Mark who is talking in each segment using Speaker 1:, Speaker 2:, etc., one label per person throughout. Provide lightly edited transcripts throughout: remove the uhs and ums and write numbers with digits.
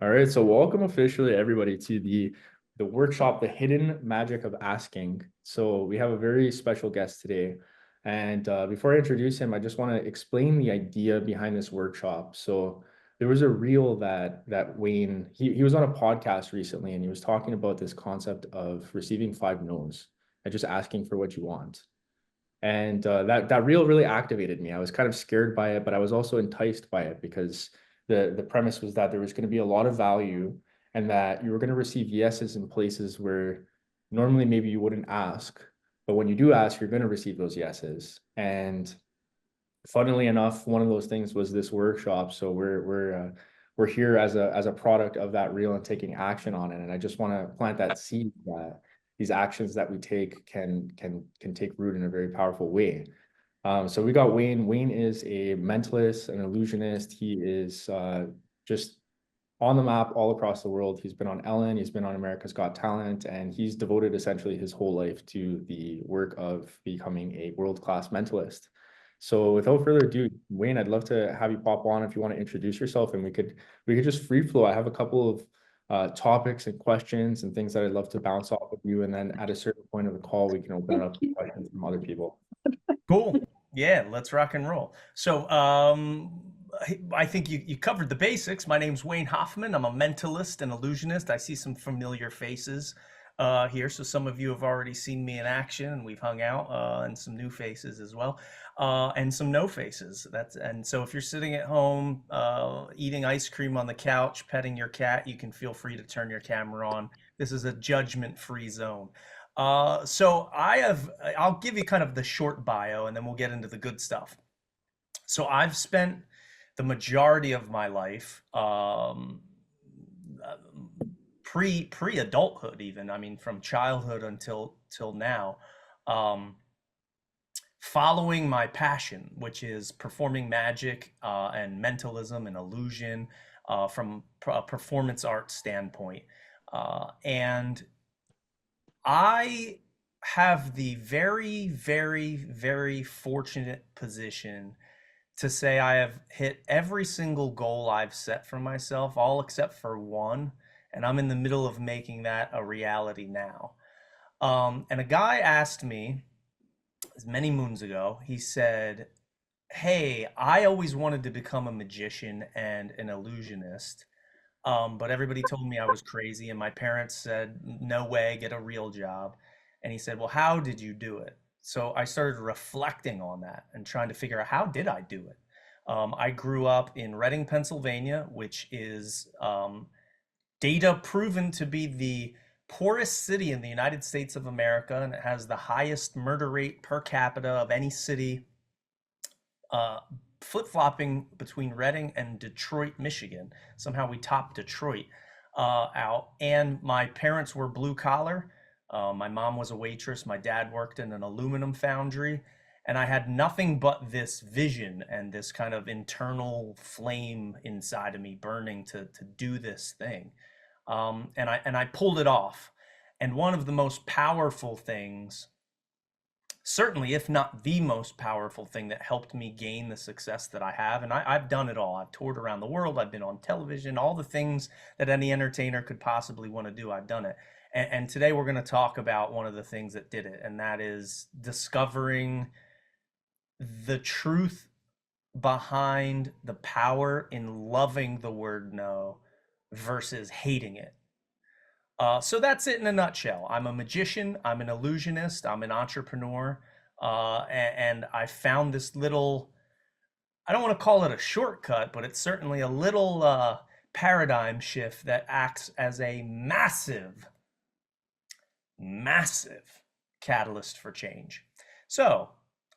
Speaker 1: All right, so welcome officially everybody to the workshop, The Hidden Magic of Asking. So we have a very special guest today. And before I introduce him, I just want to explain the idea behind this workshop. So there was a reel that Wayne, he was on a podcast recently and he was talking about this concept of receiving five no's and just asking for what you want. And that reel really activated me. I was kind of scared by it, but I was also enticed by it because the premise was that there was going to be a lot of value and that you were going to receive yeses in places where normally maybe you wouldn't ask, but when you do ask, you're going to receive those yeses. And funnily enough, one of those things was this workshop. So we're here as a product of that reel and taking action on it. And I just want to plant that seed that these actions that we take can take root in a very powerful way. So we got Wayne. Wayne is a mentalist, an illusionist. He is just on the map all across the world. He's been on Ellen, he's been on America's Got Talent, and he's devoted essentially his whole life to the work of becoming a world-class mentalist. So without further ado, Wayne, I'd love to have you pop on if you want to introduce yourself, and we could just free flow. I have a couple of topics and questions and things that I'd love to bounce off of you, and then at a certain point of the call, we can open it up to questions from other people.
Speaker 2: Cool. Yeah, let's rock and roll. I think you covered the basics. My name's Wayne Hoffman. I'm a mentalist and illusionist. I see some familiar faces here. So some of you have already seen me in action and we've hung out, and some new faces as well, and some no faces. And so if you're sitting at home, eating ice cream on the couch, petting your cat, you can feel free to turn your camera on. This is a judgment-free zone. I'll give you kind of the short bio and then we'll get into the good stuff. So I've spent the majority of my life, uh, pre adulthood, even, I mean, from childhood until till now, um, following my passion, which is performing magic, and mentalism and illusion, from a performance art standpoint. And I have the very, very, very fortunate position to say I have hit every single goal I've set for myself, all except for one, and I'm in the middle of making that a reality now. And a guy asked me many moons ago, he said, "Hey, I always wanted to become a magician and an illusionist. But everybody told me I was crazy, and my parents said, no way, get a real job." And he said, well, how did you do it? So I started reflecting on that and trying to figure out how did I do it? I grew up in Reading, Pennsylvania, which is data proven to be the poorest city in the United States of America, and it has the highest murder rate per capita of any city, uh, flip-flopping between Reading and Detroit, Michigan. Somehow we topped Detroit out. And my parents were blue collar. My mom was a waitress. My dad worked in an aluminum foundry. And I had nothing but this vision and this kind of internal flame inside of me burning to do this thing. And I pulled it off. And one of the most powerful things, certainly, if not the most powerful thing that helped me gain the success that I have. And I've done it all. I've toured around the world. I've been on television, all the things that any entertainer could possibly want to do. I've done it. And today we're going to talk about one of the things that did it, and that is discovering the truth behind the power in loving the word no versus hating it. So that's it in a nutshell. I'm a magician, I'm an illusionist, I'm an entrepreneur, and I found this little, I don't want to call it a shortcut, but it's certainly a little paradigm shift that acts as a massive, massive catalyst for change. So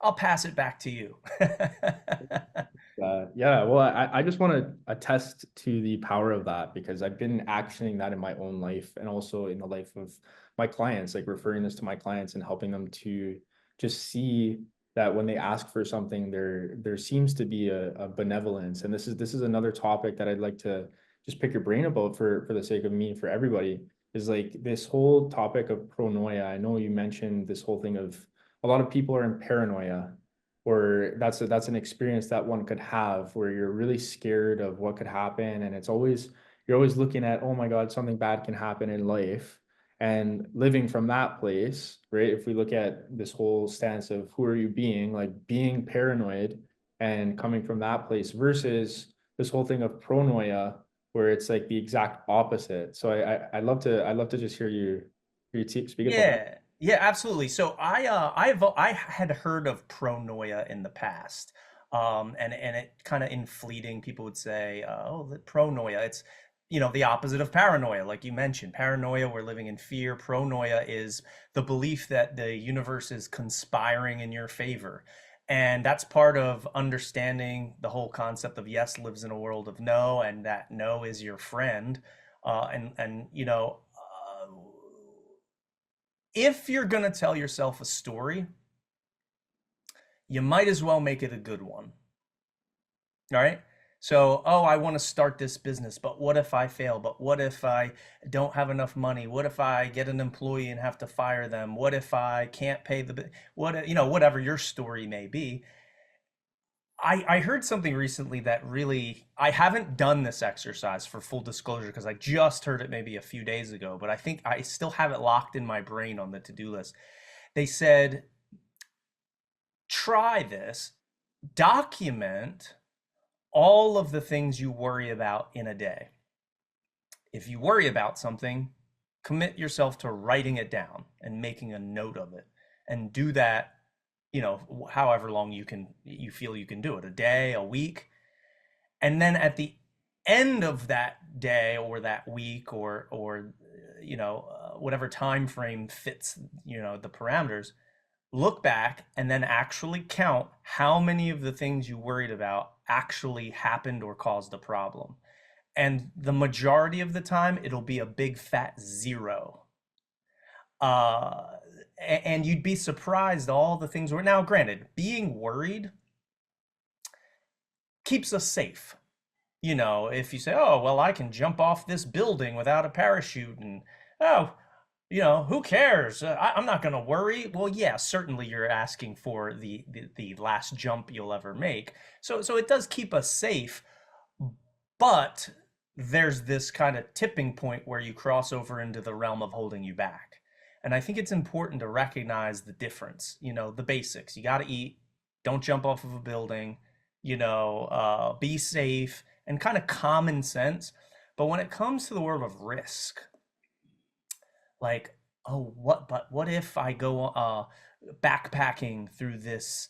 Speaker 2: I'll pass it back to you.
Speaker 1: Yeah, well, I just want to attest to the power of that because I've been actioning that in my own life and also in the life of my clients, like referring this to my clients and helping them to just see that when they ask for something, there seems to be a benevolence. And this is another topic that I'd like to just pick your brain about for the sake of me, for everybody, is like this whole topic of pronoia. I know you mentioned this whole thing of a lot of people are in paranoia, or that's an experience that one could have where you're really scared of what could happen, and it's always you're always looking at, oh my God, something bad can happen in life. And living from that place, right? If we look at this whole stance of who are you being, like being paranoid and coming from that place versus this whole thing of pronoia, where it's like the exact opposite. So I'd love to just hear you speak about that.
Speaker 2: Yeah, yeah, absolutely. So I had heard of pronoia in the past, and it kind of in fleeting people would say, oh, the pronoia. It's the opposite of paranoia, like you mentioned. Paranoia, we're living in fear. Pronoia is the belief that the universe is conspiring in your favor, and that's part of understanding the whole concept of yes lives in a world of no, and that no is your friend, and if you're going to tell yourself a story, you might as well make it a good one. All right. So, oh, I want to start this business, but what if I fail? But what if I don't have enough money? What if I get an employee and have to fire them? What if I can't pay whatever your story may be. I heard something recently that really, I haven't done this exercise for full disclosure because I just heard it maybe a few days ago, but I think I still have it locked in my brain on the to-do list. They said, try this, document all of the things you worry about in a day. If you worry about something, commit yourself to writing it down and making a note of it, and do that, however long you feel you can do it, a day, a week. And then at the end of that day or that week or whatever time frame fits the parameters, look back and then actually count how many of the things you worried about actually happened or caused a problem. And the majority of the time, it'll be a big fat zero. Uh, and you'd be surprised all the things were. Now, granted, being worried keeps us safe. If you say, oh, well, I can jump off this building without a parachute, and oh, who cares? I'm not going to worry. Well, yeah, certainly you're asking for the last jump you'll ever make. So it does keep us safe, but there's this kind of tipping point where you cross over into the realm of holding you back. And I think it's important to recognize the difference, the basics. You got to eat, don't jump off of a building, be safe, and kind of common sense. But when it comes to the world of risk, like, oh, what if I go backpacking through this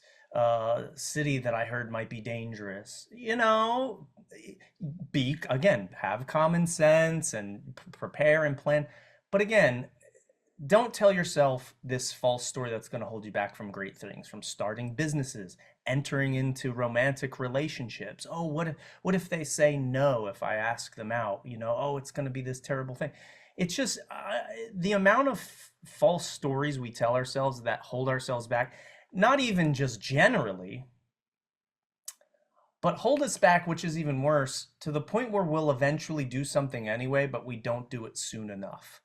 Speaker 2: city that I heard might be dangerous? Be again, have common sense and prepare and plan. But again, don't tell yourself this false story that's going to hold you back from great things, from starting businesses, entering into romantic relationships. Oh, what if they say no if I ask them out? Oh, it's going to be this terrible thing. It's just the amount of false stories we tell ourselves that hold ourselves back, not even just generally, but hold us back, which is even worse, to the point where we'll eventually do something anyway, but we don't do it soon enough.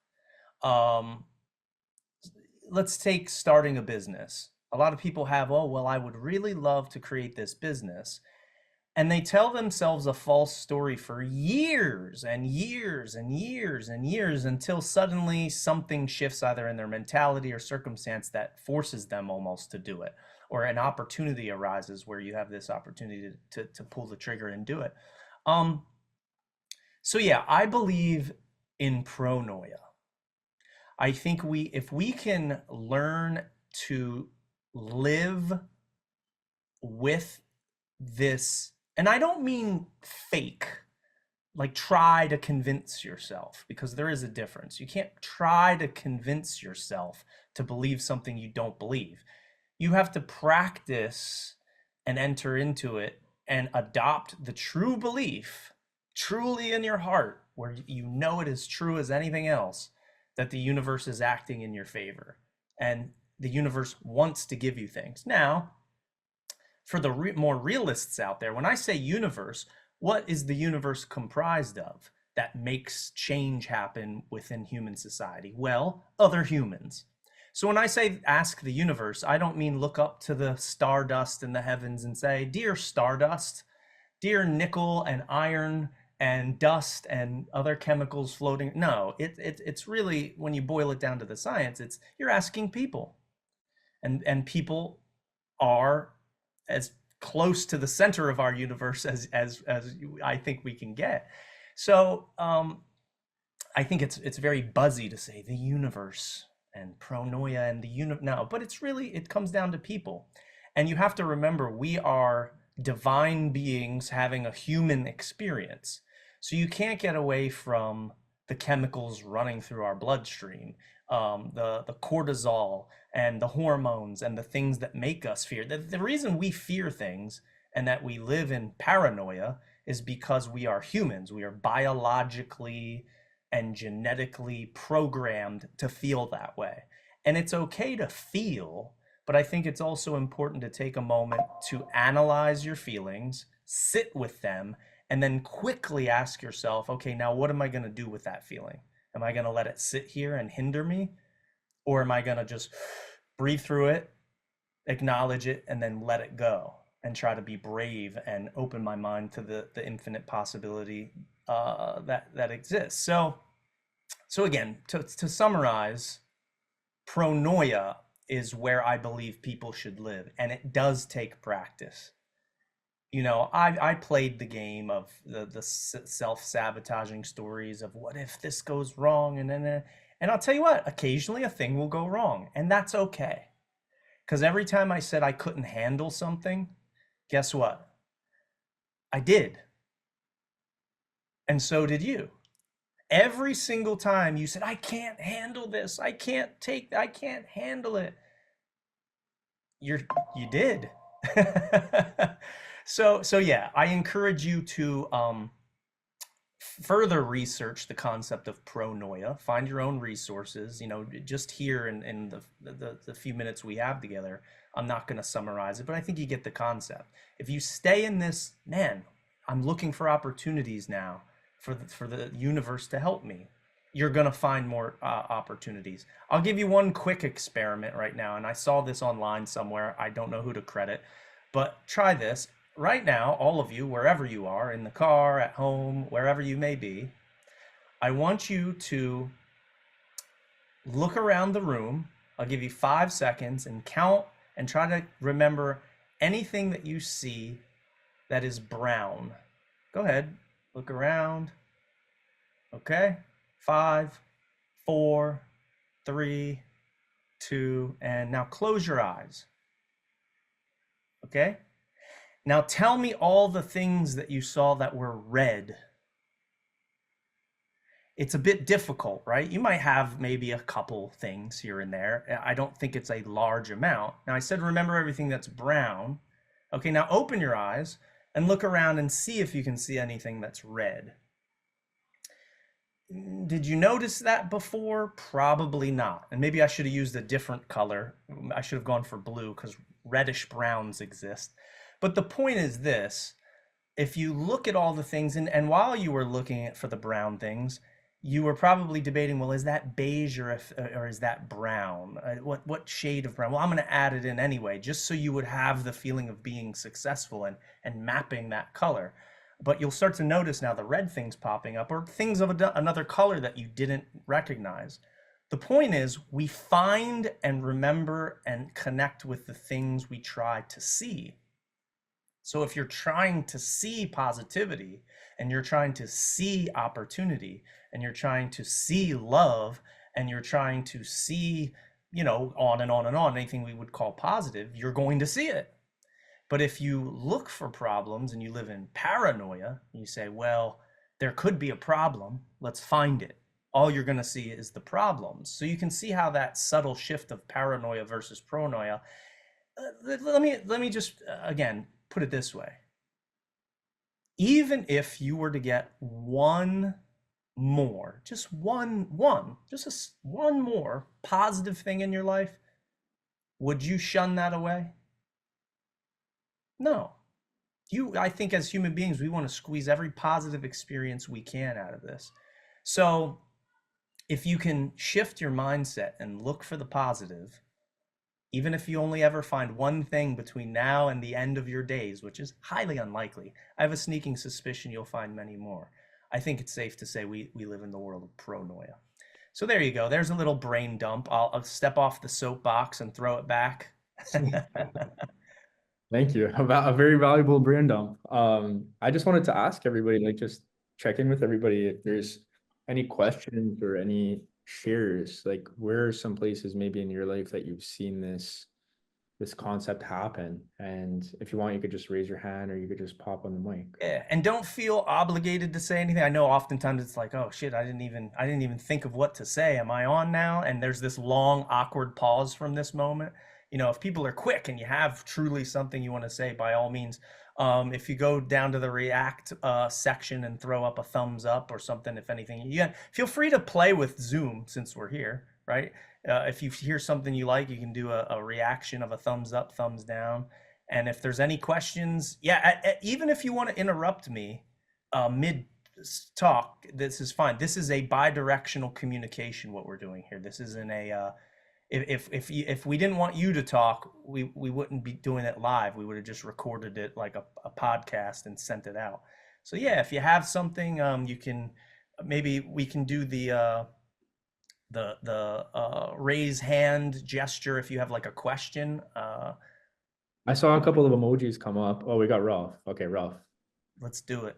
Speaker 2: Um, let's take starting a business. A lot of people have, oh, well, I would really love to create this business. And they tell themselves a false story for years and years and years and years until suddenly something shifts either in their mentality or circumstance that forces them almost to do it. Or an opportunity arises where you have this opportunity to pull the trigger and do it. So yeah, I believe in pronoia. I think if we can learn to live with this, and I don't mean fake, like try to convince yourself, because there is a difference. You can't try to convince yourself to believe something you don't believe. You have to practice and enter into it and adopt the true belief, truly in your heart, where you know it is true as anything else, that the universe is acting in your favor and the universe wants to give you things. Now, for the more realists out there, when I say universe, what is the universe comprised of that makes change happen within human society? Well, other humans. So when I say ask the universe, I don't mean look up to the stardust in the heavens and say, dear stardust, dear nickel and iron and dust and other chemicals floating. No, it's really, when you boil it down to the science, it's you're asking people, and people are as close to the center of our universe as I think we can get. So I think it's very buzzy to say the universe and pronoia and the no, but it's really, it comes down to people. And you have to remember, we are divine beings having a human experience. So you can't get away from the chemicals running through our bloodstream, the cortisol and the hormones and the things that make us fear. The reason we fear things and that we live in paranoia is because we are humans. We are biologically and genetically programmed to feel that way. And it's okay to feel, but I think it's also important to take a moment to analyze your feelings, sit with them, and then quickly ask yourself, okay, now what am I going to do with that feeling? Am I going to let it sit here and hinder me? Or am I going to just breathe through it, acknowledge it, and then let it go and try to be brave and open my mind to the infinite possibility that exists? So again, to summarize, pronoia is where I believe people should live, and it does take practice. You know, I played the game of the self-sabotaging stories of what if this goes wrong, and then and I'll tell you what, occasionally a thing will go wrong, and that's okay. Because every time I said I couldn't handle something, guess what? I did. And so did you. Every single time you said, I can't handle this, I can't handle it, you did. So yeah, I encourage you to further research the concept of pronoia, find your own resources. You know, just here in the few minutes we have together, I'm not going to summarize it, but I think you get the concept. If you stay in this, man, I'm looking for opportunities now for the universe to help me, you're going to find more opportunities. I'll give you one quick experiment right now, and I saw this online somewhere. I don't know who to credit, but try this. Right now, all of you, wherever you are, in the car, at home, wherever you may be, I want you to look around the room. I'll give you 5 seconds and count and try to remember anything that you see that is brown. Go ahead, look around. Okay, 5, 4, 3, 2, and now close your eyes. Okay? Now tell me all the things that you saw that were red. It's a bit difficult, right? You might have maybe a couple things here and there. I don't think it's a large amount. Now I said remember everything that's brown. Okay, now open your eyes and look around and see if you can see anything that's red. Did you notice that before? Probably not. And maybe I should have used a different color. I should have gone for blue because reddish browns exist. But the point is this, if you look at all the things, and while you were looking at for the brown things, you were probably debating, well, is that beige or is that brown? What shade of brown? Well, I'm going to add it in anyway, just so you would have the feeling of being successful and mapping that color. But you'll start to notice now the red things popping up, or things of another color that you didn't recognize. The point is, we find and remember and connect with the things we try to see. So if you're trying to see positivity, and you're trying to see opportunity, and you're trying to see love, and you're trying to see, you know, on and on and on, anything we would call positive, you're going to see it. But if you look for problems and you live in paranoia, you say, well, there could be a problem, let's find it. All you're going to see is the problems. So you can see how that subtle shift of paranoia versus pronoia. Let me just, again, put it this way. Even if you were to get one more, just one more positive thing in your life, would you shun that away? No. I think as human beings, we want to squeeze every positive experience we can out of this. So if you can shift your mindset and look for the positive, even if you only ever find one thing between now and the end of your days, which is highly unlikely, I have a sneaking suspicion you'll find many more. I think it's safe to say we live in the world of pronoia. So there you go. There's a little brain dump. I'll step off the soapbox and throw it back.
Speaker 1: Thank you. About a very valuable brain dump. I just wanted to ask everybody, like, just check in with everybody if there's any questions or any shares. Like, where are some places maybe in your life that you've seen this concept happen? And if you want, you could just raise your hand or you could just pop on the mic.
Speaker 2: Yeah, and don't feel obligated to say anything. I know oftentimes it's like, oh shit, I didn't even think of what to say. Am I on now? And there's this long, awkward pause from this moment. You know, if people are quick and you have truly something you want to say, by all means, if you go down to the React section and throw up a thumbs up or something, if anything, yeah, feel free to play with Zoom since we're here, right? If you hear something you like, you can do a reaction of a thumbs up, thumbs down. And if there's any questions, yeah, even if you want to interrupt me mid talk, this is fine. This is a bi-directional communication. What we're doing here. This isn't a if we didn't want you to talk, we wouldn't be doing it live. We would have just recorded it like a podcast and sent it out. So yeah, if you have something, you can maybe we can do the raise hand gesture if you have like a question.
Speaker 1: I saw a couple of emojis come up. Oh, we got Ralph. Okay, Ralph.
Speaker 2: Let's do it.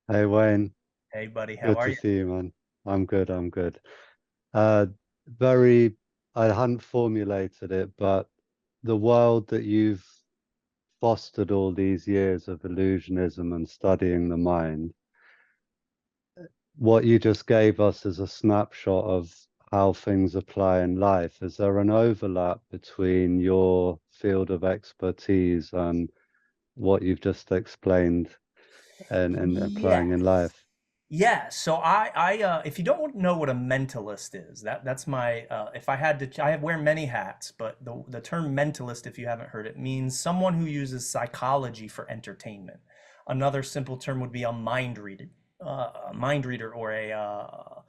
Speaker 3: Hey Wayne,
Speaker 2: Hey, buddy, how
Speaker 3: good
Speaker 2: are
Speaker 3: to
Speaker 2: you?
Speaker 3: see you, man. I'm good, I'm good. Uh, very, I hadn't formulated it, but the world that you've fostered all these years of illusionism and studying the mind, what you just gave us is a snapshot of how things apply in life. Is there an overlap between your field of expertise and what you've just explained and
Speaker 2: Yeah.
Speaker 3: applying in life?
Speaker 2: Yeah, so if you don't know what a mentalist is, that's my if I had to I wear many hats, but the term mentalist, if you haven't heard it, means someone who uses psychology for entertainment. Another simple term would be a mind reader, or a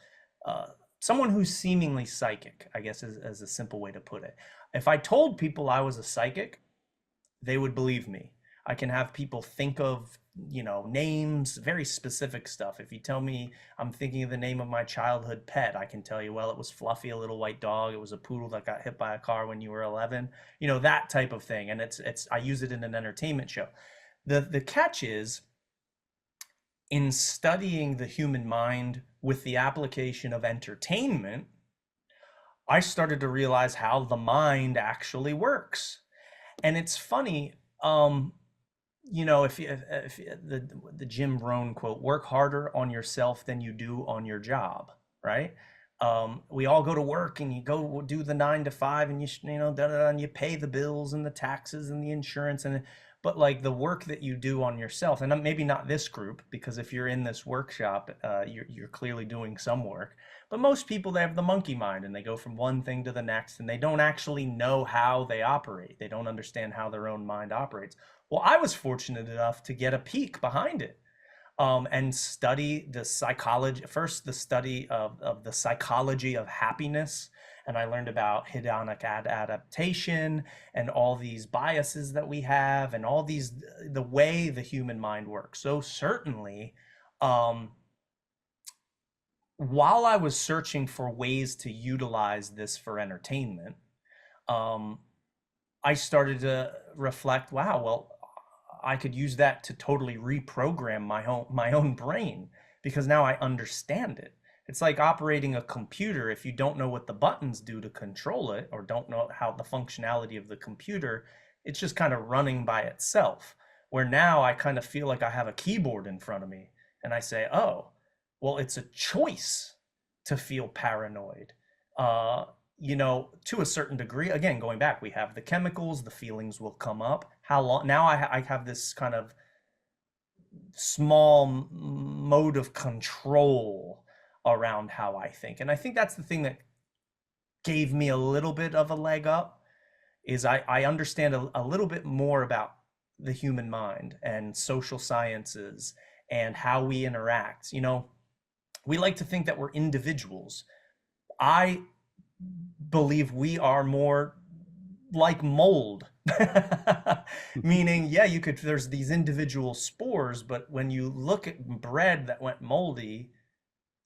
Speaker 2: someone who's seemingly psychic, I guess is a simple way to put it. If I told people I was a psychic, they would believe me. I can have people think of, names, very specific stuff. If you tell me I'm thinking of the name of my childhood pet, I can tell you, well, it was Fluffy, a little white dog. It was a poodle that got hit by a car when you were 11. That type of thing. And it's I use it in an entertainment show. The catch is in studying the human mind with the application of entertainment, I started to realize how the mind actually works. And it's funny, if the Jim Rohn quote, work harder on yourself than you do on your job, right? We all go to work and you go do the 9 to 5 and and you pay the bills and the taxes and the insurance but like the work that you do on yourself, and maybe not this group, because if you're in this workshop, you're clearly doing some work. But most people, they have the monkey mind and they go from one thing to the next and they don't actually know how they operate. They don't understand how their own mind operates. Well, I was fortunate enough to get a peek behind it, and study the psychology, first the study of the psychology of happiness. And I learned about hedonic adaptation and all these biases that we have and all these, the way the human mind works. So certainly, um, while I was searching for ways to utilize this for entertainment, um, I started to reflect, wow, well, I could use that to totally reprogram my own brain, because now I understand it. It's like operating a computer. If you don't know what the buttons do to control it, or don't know how the functionality of the computer, it's just kind of running by itself. Where now I kind of feel like I have a keyboard in front of me and I say, oh, well, it's a choice to feel paranoid. To a certain degree, again, going back, we have the chemicals, the feelings will come up. How long? Now I have this kind of small mode of control around how I think. And I think that's the thing that gave me a little bit of a leg up, is I understand a little bit more about the human mind and social sciences and how we interact. We like to think that we're individuals. I believe we are more like mold. Meaning, yeah, you could, there's these individual spores, but when you look at bread that went moldy,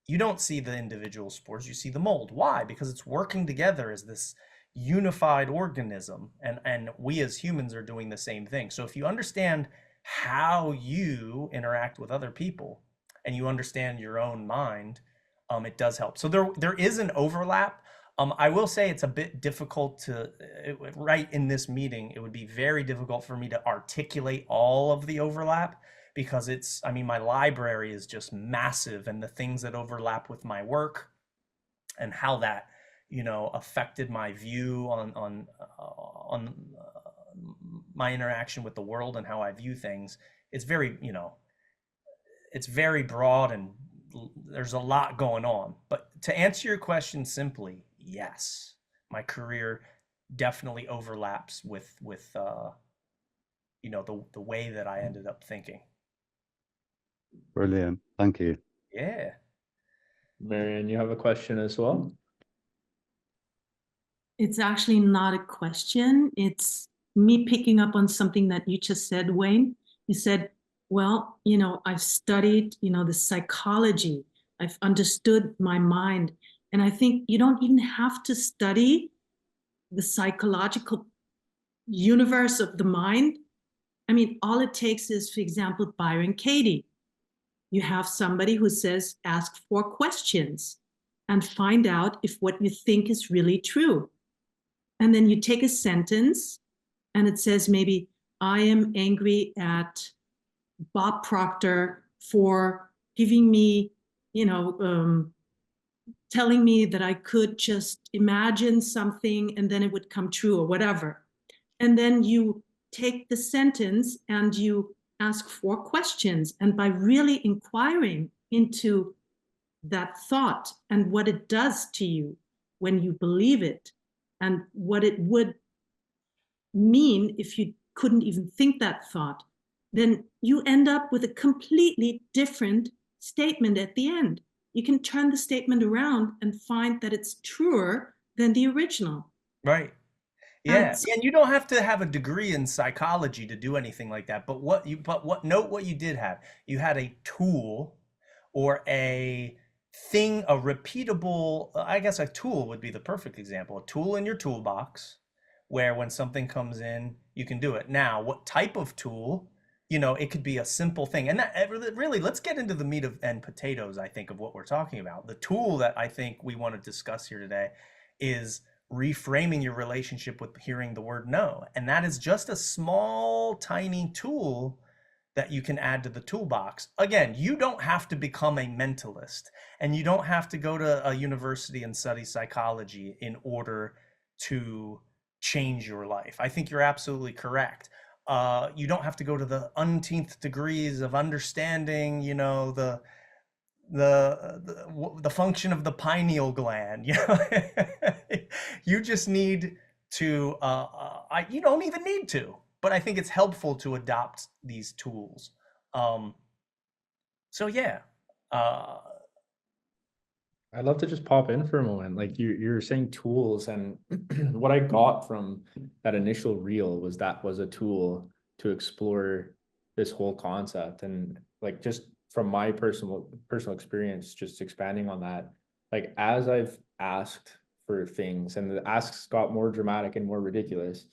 Speaker 2: you don't see the individual spores, you see the mold. Why? Because it's working together as this unified organism, and we as humans are doing the same thing. So if you understand how you interact with other people and you understand your own mind, it does help. So there is an overlap. I will say it's a bit difficult to, right in this meeting, it would be very difficult for me to articulate all of the overlap because it's, I mean, my library is just massive, and the things that overlap with my work and how that, you know, affected my view on my interaction with the world and how I view things. It's very, you know, it's very broad, and there's a lot going on. But to answer your question simply, yes, my career definitely overlaps with you know, the way that I ended up thinking.
Speaker 3: Brilliant. Thank you.
Speaker 2: Yeah.
Speaker 1: Marion, you have a question as well?
Speaker 4: It's actually not a question. It's me picking up on something that you just said, Wayne. You said, well, you know, I've studied, you know, the psychology. I've understood my mind. And I think you don't even have to study the psychological universe of the mind. I mean, all it takes is, for example, Byron Katie. You have somebody who says, ask 4 questions and find out if what you think is really true. And then you take a sentence and it says maybe, I am angry at Bob Proctor for giving me, you know, telling me that I could just imagine something and then it would come true or whatever. And then you take the sentence and you ask 4 questions. And by really inquiring into that thought and what it does to you when you believe it, and what it would mean if you couldn't even think that thought, then you end up with a completely different statement at the end. You can turn the statement around and find that it's truer than the original.
Speaker 2: Right. Yeah.
Speaker 4: And
Speaker 2: And you don't have to have a degree in psychology to do anything like that. But note what you did have. You had a tool or a thing, a repeatable, I guess a tool would be the perfect example. A tool in your toolbox where when something comes in, you can do it. Now, what type of tool? You know, it could be a simple thing. And that really, let's get into the meat of and potatoes, I think, of what we're talking about. The tool that I think we want to discuss here today is reframing your relationship with hearing the word no. And that is just a small, tiny tool that you can add to the toolbox. Again, you don't have to become a mentalist, and you don't have to go to a university and study psychology in order to change your life. I think you're absolutely correct. You don't have to go to the umpteenth degrees of understanding, you know, the function of the pineal gland. You know, you just need to. You don't even need to, but I think it's helpful to adopt these tools. So yeah.
Speaker 1: I'd love to just pop in for a moment. Like you're saying tools, and what I got from that initial reel was that was a tool to explore this whole concept. And like just from my personal experience, just expanding on that, like as I've asked for things and the asks got more dramatic and more ridiculous,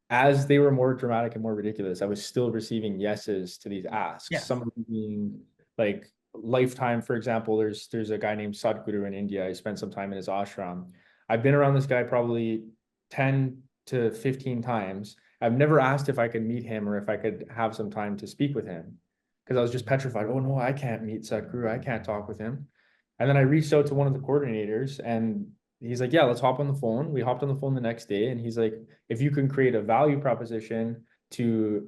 Speaker 1: as they were more dramatic and more ridiculous, I was still receiving yeses to these asks.
Speaker 2: Yeah.
Speaker 1: Some of them being like lifetime, for example. There's a guy named Sadhguru in India. I spent some time in his ashram. I've been around this guy probably 10 to 15 times. I've never asked if I could meet him or if I could have some time to speak with him because I was just petrified. Oh no, I can't meet Sadhguru. I can't talk with him. And then I reached out to one of the coordinators, and he's like, yeah, let's hop on the phone. We hopped on the phone the next day, and he's like, if you can create a value proposition to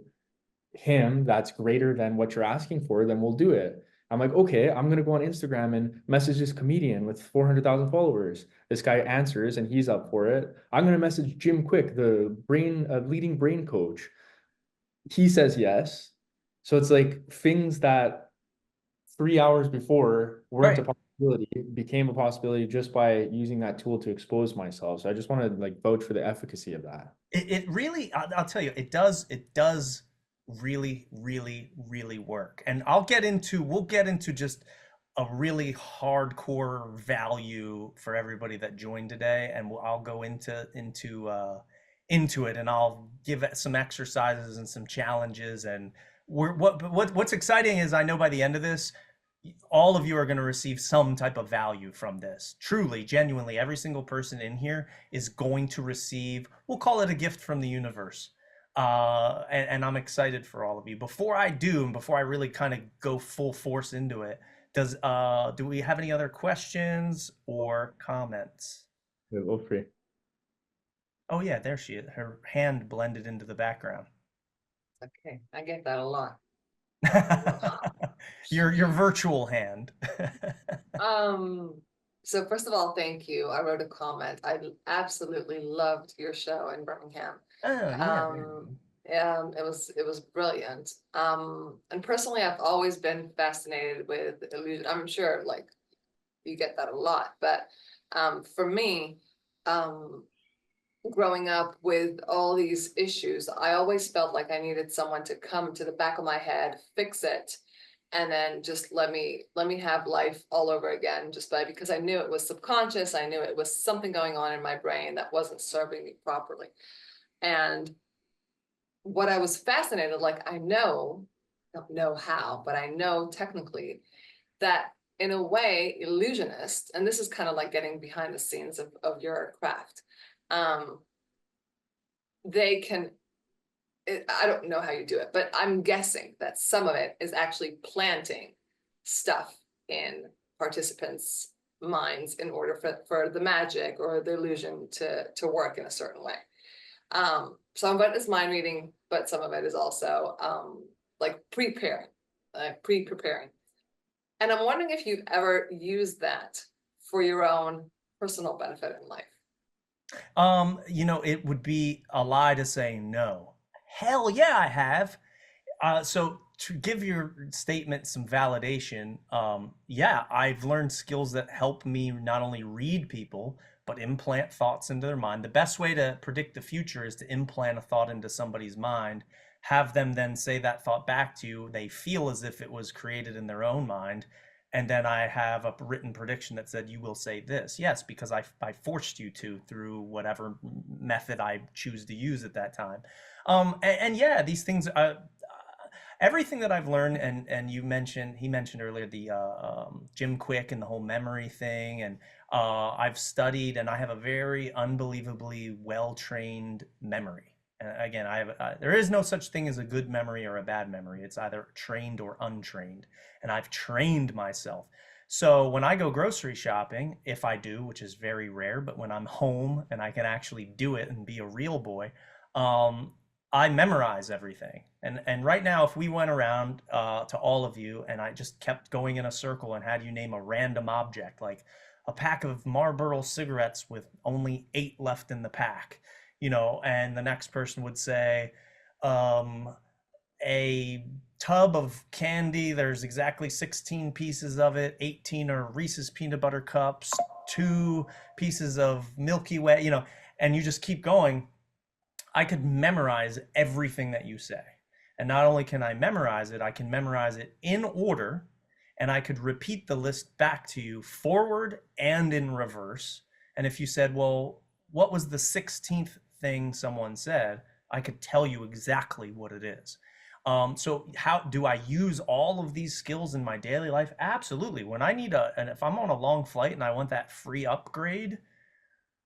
Speaker 1: him that's greater than what you're asking for, then we'll do it. I'm like, okay, I'm going to go on Instagram and message this comedian with 400,000 followers. This guy answers and he's up for it. I'm going to message Jim Quick, the leading brain coach. He says yes. So it's like things that 3 hours before weren't
Speaker 2: Right.
Speaker 1: a possibility. It became a possibility just by using that tool to expose myself. So I just want to like vouch for the efficacy of that.
Speaker 2: It really, I'll tell you, it does really, really, really work. And we'll get into just a really hardcore value for everybody that joined today. And I'll go into it, and I'll give it some exercises and some challenges. And what's exciting is I know by the end of this, all of you are going to receive some type of value from this. Truly, genuinely, every single person in here is going to receive, we'll call it a gift from the universe. And I'm excited for all of you. Before I do, and before I really kind of go full force into it, do we have any other questions or comments?
Speaker 1: Yeah, feel free.
Speaker 2: Oh yeah, there she is. Her hand blended into the background.
Speaker 5: Okay, I get that a lot.
Speaker 2: Your virtual hand.
Speaker 5: So first of all, thank you. I wrote a comment. I absolutely loved your show in Birmingham.
Speaker 2: Oh yeah.
Speaker 5: It was brilliant. And personally, I've always been fascinated with illusion. I'm sure like you get that a lot, but for me, growing up with all these issues, I always felt like I needed someone to come to the back of my head, fix it, and then just let me have life all over again, because I knew it was subconscious. I knew it was something going on in my brain that wasn't serving me properly. And what I was fascinated, like I don't know how, but I know technically that in a way, illusionists, and this is kind of like getting behind the scenes of your craft, they can, I don't know how you do it, but I'm guessing that some of it is actually planting stuff in participants' minds in order for the magic or the illusion to work in a certain way. Some of it is mind reading, but some of it is also like pre-preparing. And I'm wondering if you've ever used that for your own personal benefit in life.
Speaker 2: It would be a lie to say no. Hell yeah, I have. So to give your statement some validation, yeah, I've learned skills that help me not only read people, but implant thoughts into their mind. The best way to predict the future is to implant a thought into somebody's mind, have them then say that thought back to you. They feel as if it was created in their own mind. And then I have a written prediction that said, you will say this. Yes, because I forced you to through whatever method I choose to use at that time. And yeah, these things, everything that I've learned, and he mentioned earlier the Jim Quick and the whole memory thing. And I've studied, and I have a very unbelievably well-trained memory. And again, there is no such thing as a good memory or a bad memory. It's either trained or untrained. And I've trained myself. So when I go grocery shopping, if I do, which is very rare, but when I'm home and I can actually do it and be a real boy, I memorize everything. And right now, if we went around to all of you and I just kept going in a circle and had you name a random object, like a pack of Marlboro cigarettes with only 8 left in the pack, and the next person would say, a tub of candy, there's exactly 16 pieces of it, 18 are Reese's peanut butter cups, 2 pieces of Milky Way, and you just keep going. I could memorize everything that you say. And not only can I memorize it, I can memorize it in order, and I could repeat the list back to you forward and in reverse. And if you said, well, what was the 16th thing someone said? I could tell you exactly what it is. So how do I use all of these skills in my daily life? Absolutely. When I need and if I'm on a long flight and I want that free upgrade,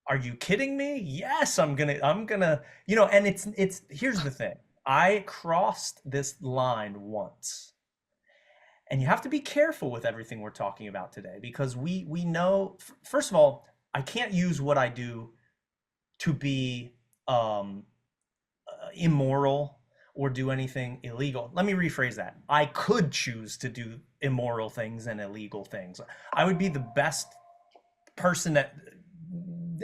Speaker 2: are you kidding me? Yes, I'm gonna, and it's, here's the thing. I crossed this line once, and you have to be careful with everything we're talking about today, because we know, first of all, I can't use what I do to be immoral or do anything illegal. Let me rephrase that. I could choose to do immoral things and illegal things. I would be the best person that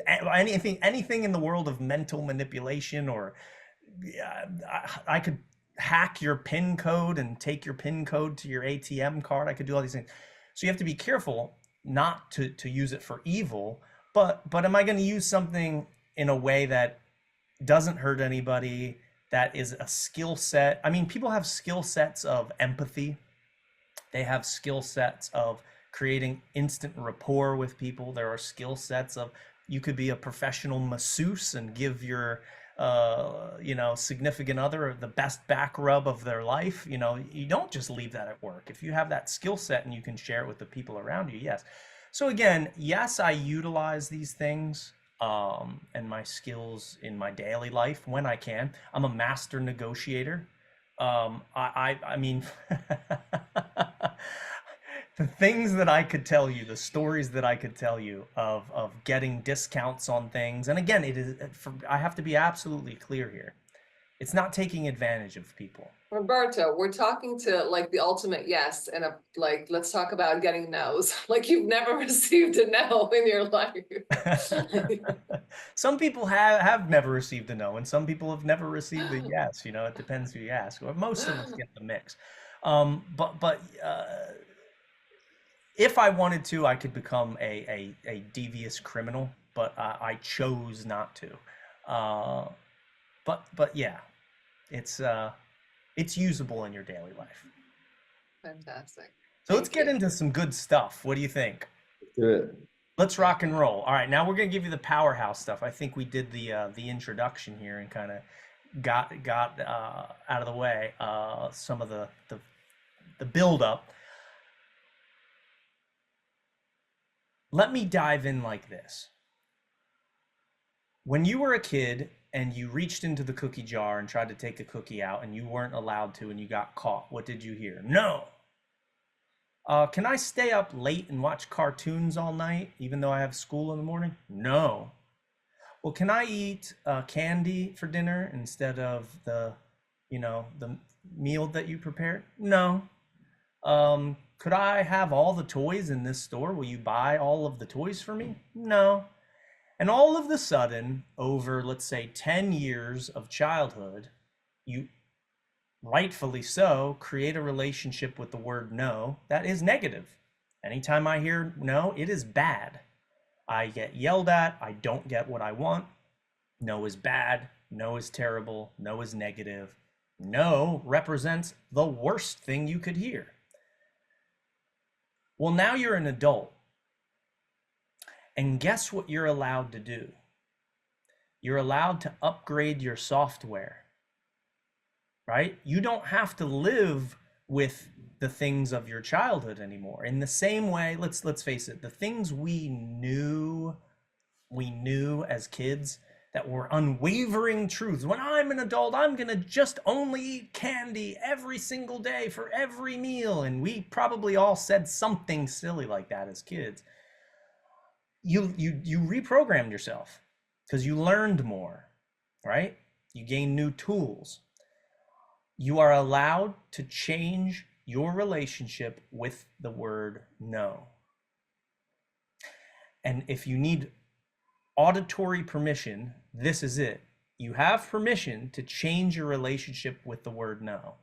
Speaker 2: anything in the world of mental manipulation, or I could hack your PIN code and take your PIN code to your ATM card. I could do all these things. So you have to be careful. not to use it for evil, but am I going to use something in a way that doesn't hurt anybody, that is a skill set? I mean, people have skill sets of empathy. They have skill sets of creating instant rapport with people. There are skill sets of, you could be a professional masseuse and give your significant other the best back rub of their life. You don't just leave that at work. If you have that skill set and you can share it with the people around you, yes. So again, yes, I utilize these things and my skills in my daily life when I can. I'm a master negotiator. I mean, the things that I could tell you, the stories that I could tell you of getting discounts on things. And again, I have to be absolutely clear here. It's not taking advantage of people.
Speaker 5: Roberto, we're talking to like the ultimate yes, and let's talk about getting no's. Like you've never received a no in your life.
Speaker 2: Some people have never received a no, and some people have never received a yes. It depends who you ask. Or most of us get the mix. But if I wanted to, I could become a devious criminal, but I chose not to. But yeah, it's usable in your daily life.
Speaker 5: Fantastic.
Speaker 2: So let's get into some good stuff. What do you think?
Speaker 1: Let's do it.
Speaker 2: Let's rock and roll. All right, now we're gonna give you the powerhouse stuff. I think we did the introduction here and kind of got out of the way some of the build up. Let me dive in like this. When you were a kid and you reached into the cookie jar and tried to take a cookie out and you weren't allowed to and you got caught, what did you hear? No. Can I stay up late and watch cartoons all night even though I have school in the morning? No. Well, can I eat candy for dinner instead of the meal that you prepared? No. Could I have all the toys in this store? Will you buy all of the toys for me? No. And all of the sudden, over, let's say, 10 years of childhood, you, rightfully so, create a relationship with the word no that is negative. Anytime I hear no, it is bad. I get yelled at. I don't get what I want. No is bad. No is terrible. No is negative. No represents the worst thing you could hear. Well, now you're an adult. And guess what you're allowed to do? You're allowed to upgrade your software, right? You don't have to live with the things of your childhood anymore. In the same way, let's face it, the things we knew as kids that were unwavering truths. When I'm an adult, I'm gonna just only eat candy every single day for every meal. And we probably all said something silly like that as kids. You reprogrammed yourself because you learned more, right? You gained new tools. You are allowed to change your relationship with the word no. And if you need auditory permission, this is it. You have permission to change your relationship with the word no.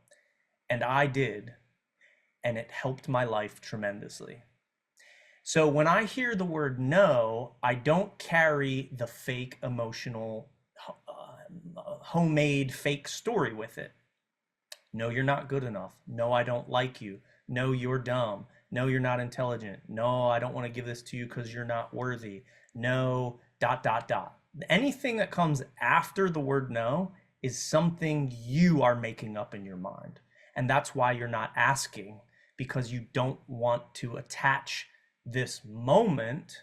Speaker 2: And I did, and it helped my life tremendously. So when I hear the word no, I don't carry the fake emotional, homemade fake story with it. No, you're not good enough. No, I don't like you. No, you're dumb. No, you're not intelligent. No, I don't want to give this to you because you're not worthy. No, ... Anything that comes after the word no is something you are making up in your mind. And that's why you're not asking, because you don't want to attach this moment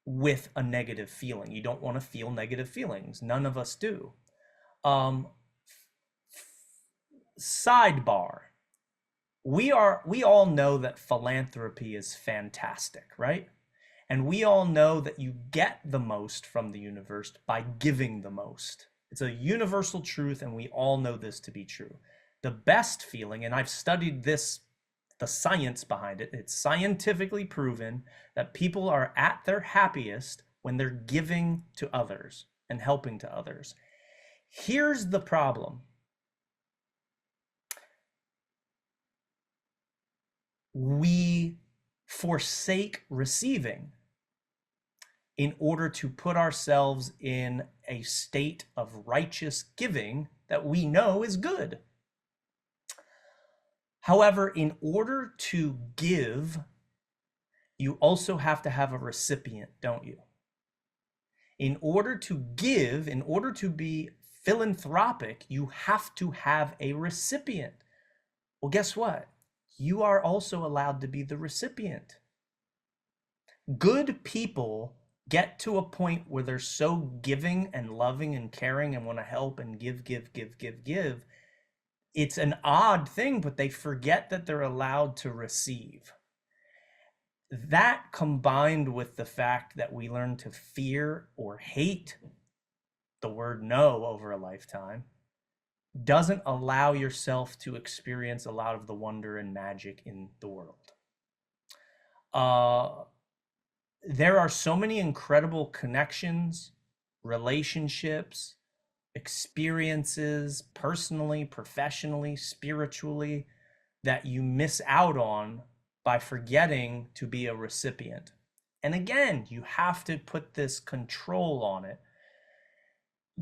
Speaker 2: with a negative feeling. You don't want to feel negative feelings. None of us do. Sidebar. We all know that philanthropy is fantastic, right? And we all know that you get the most from the universe by giving the most. It's a universal truth, and we all know this to be true. The best feeling, and I've studied this, the science behind it, it's scientifically proven that people are at their happiest when they're giving to others and helping to others. Here's the problem. We forsake receiving in order to put ourselves in a state of righteous giving that we know is good. However, in order to give, you also have to have a recipient, don't you? In order to give, in order to be philanthropic, you have to have a recipient. Well, guess what? You are also allowed to be the recipient. Good people get to a point where they're so giving and loving and caring and want to help and give. It's an odd thing, but they forget that they're allowed to receive. That, combined with the fact that we learn to fear or hate the word no over a lifetime, doesn't allow yourself to experience a lot of the wonder and magic in the world. There are so many incredible connections, relationships, experiences, personally, professionally, spiritually, that you miss out on by forgetting to be a recipient. And again, you have to put this control on it.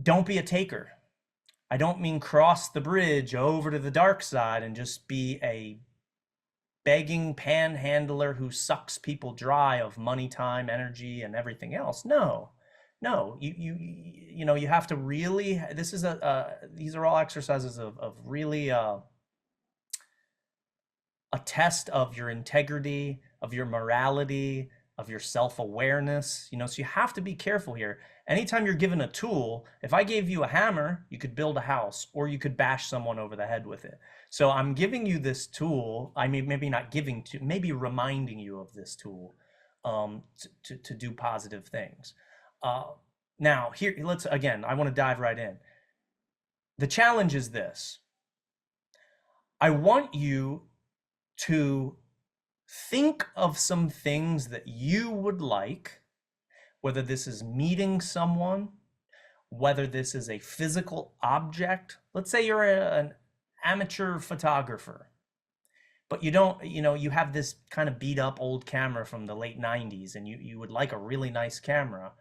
Speaker 2: Don't be a taker. I don't mean cross the bridge over to the dark side and just be a begging panhandler who sucks people dry of money, time, energy, and everything else. No, you have to really, these are all exercises of really a test of your integrity, of your morality, of your self-awareness, so you have to be careful here. Anytime you're given a tool, if I gave you a hammer, you could build a house, or you could bash someone over the head with it. So I'm giving you this tool. I mean, maybe not giving to, maybe reminding you of this tool to do positive things. Now here, I want to dive right in. The challenge is this. I want you to think of some things that you would like, whether this is meeting someone, whether this is a physical object. Let's say you're an amateur photographer, but you don't, you have this kind of beat up old camera from the late 90s, and you would like a really nice camera,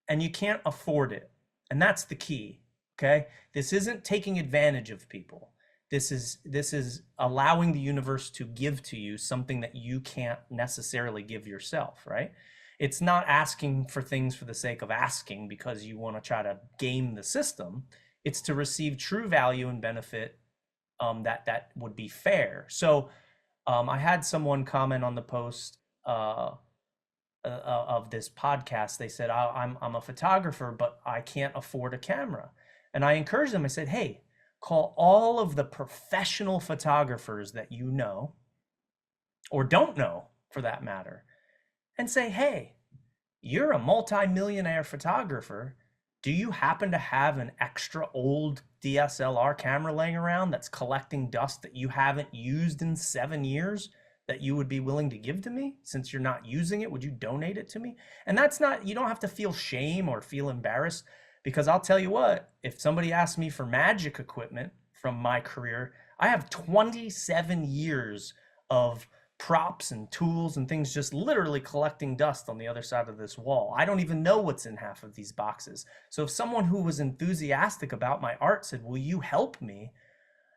Speaker 2: and you can't afford it. And that's the key, okay? This isn't taking advantage of people. This is allowing the universe to give to you something that you can't necessarily give yourself, right? It's not asking for things for the sake of asking because you want to try to game the system. It's to receive true value and benefit that would be fair. So I had someone comment on the post of this podcast. They said, I'm a photographer, but I can't afford a camera. And I encouraged them. I said, hey, call all of the professional photographers that you know, or don't know for that matter, and say, hey, you're a multi-millionaire photographer. Do you happen to have an extra old DSLR camera laying around that's collecting dust that you haven't used in 7 years that you would be willing to give to me? Since you're not using it, would you donate it to me? And that's not, you don't have to feel shame or feel embarrassed, because I'll tell you what, if somebody asks me for magic equipment from my career, I have 27 years of props and tools and things just literally collecting dust on the other side of this wall. I don't even know what's in half of these boxes. So if someone who was enthusiastic about my art said, will you help me?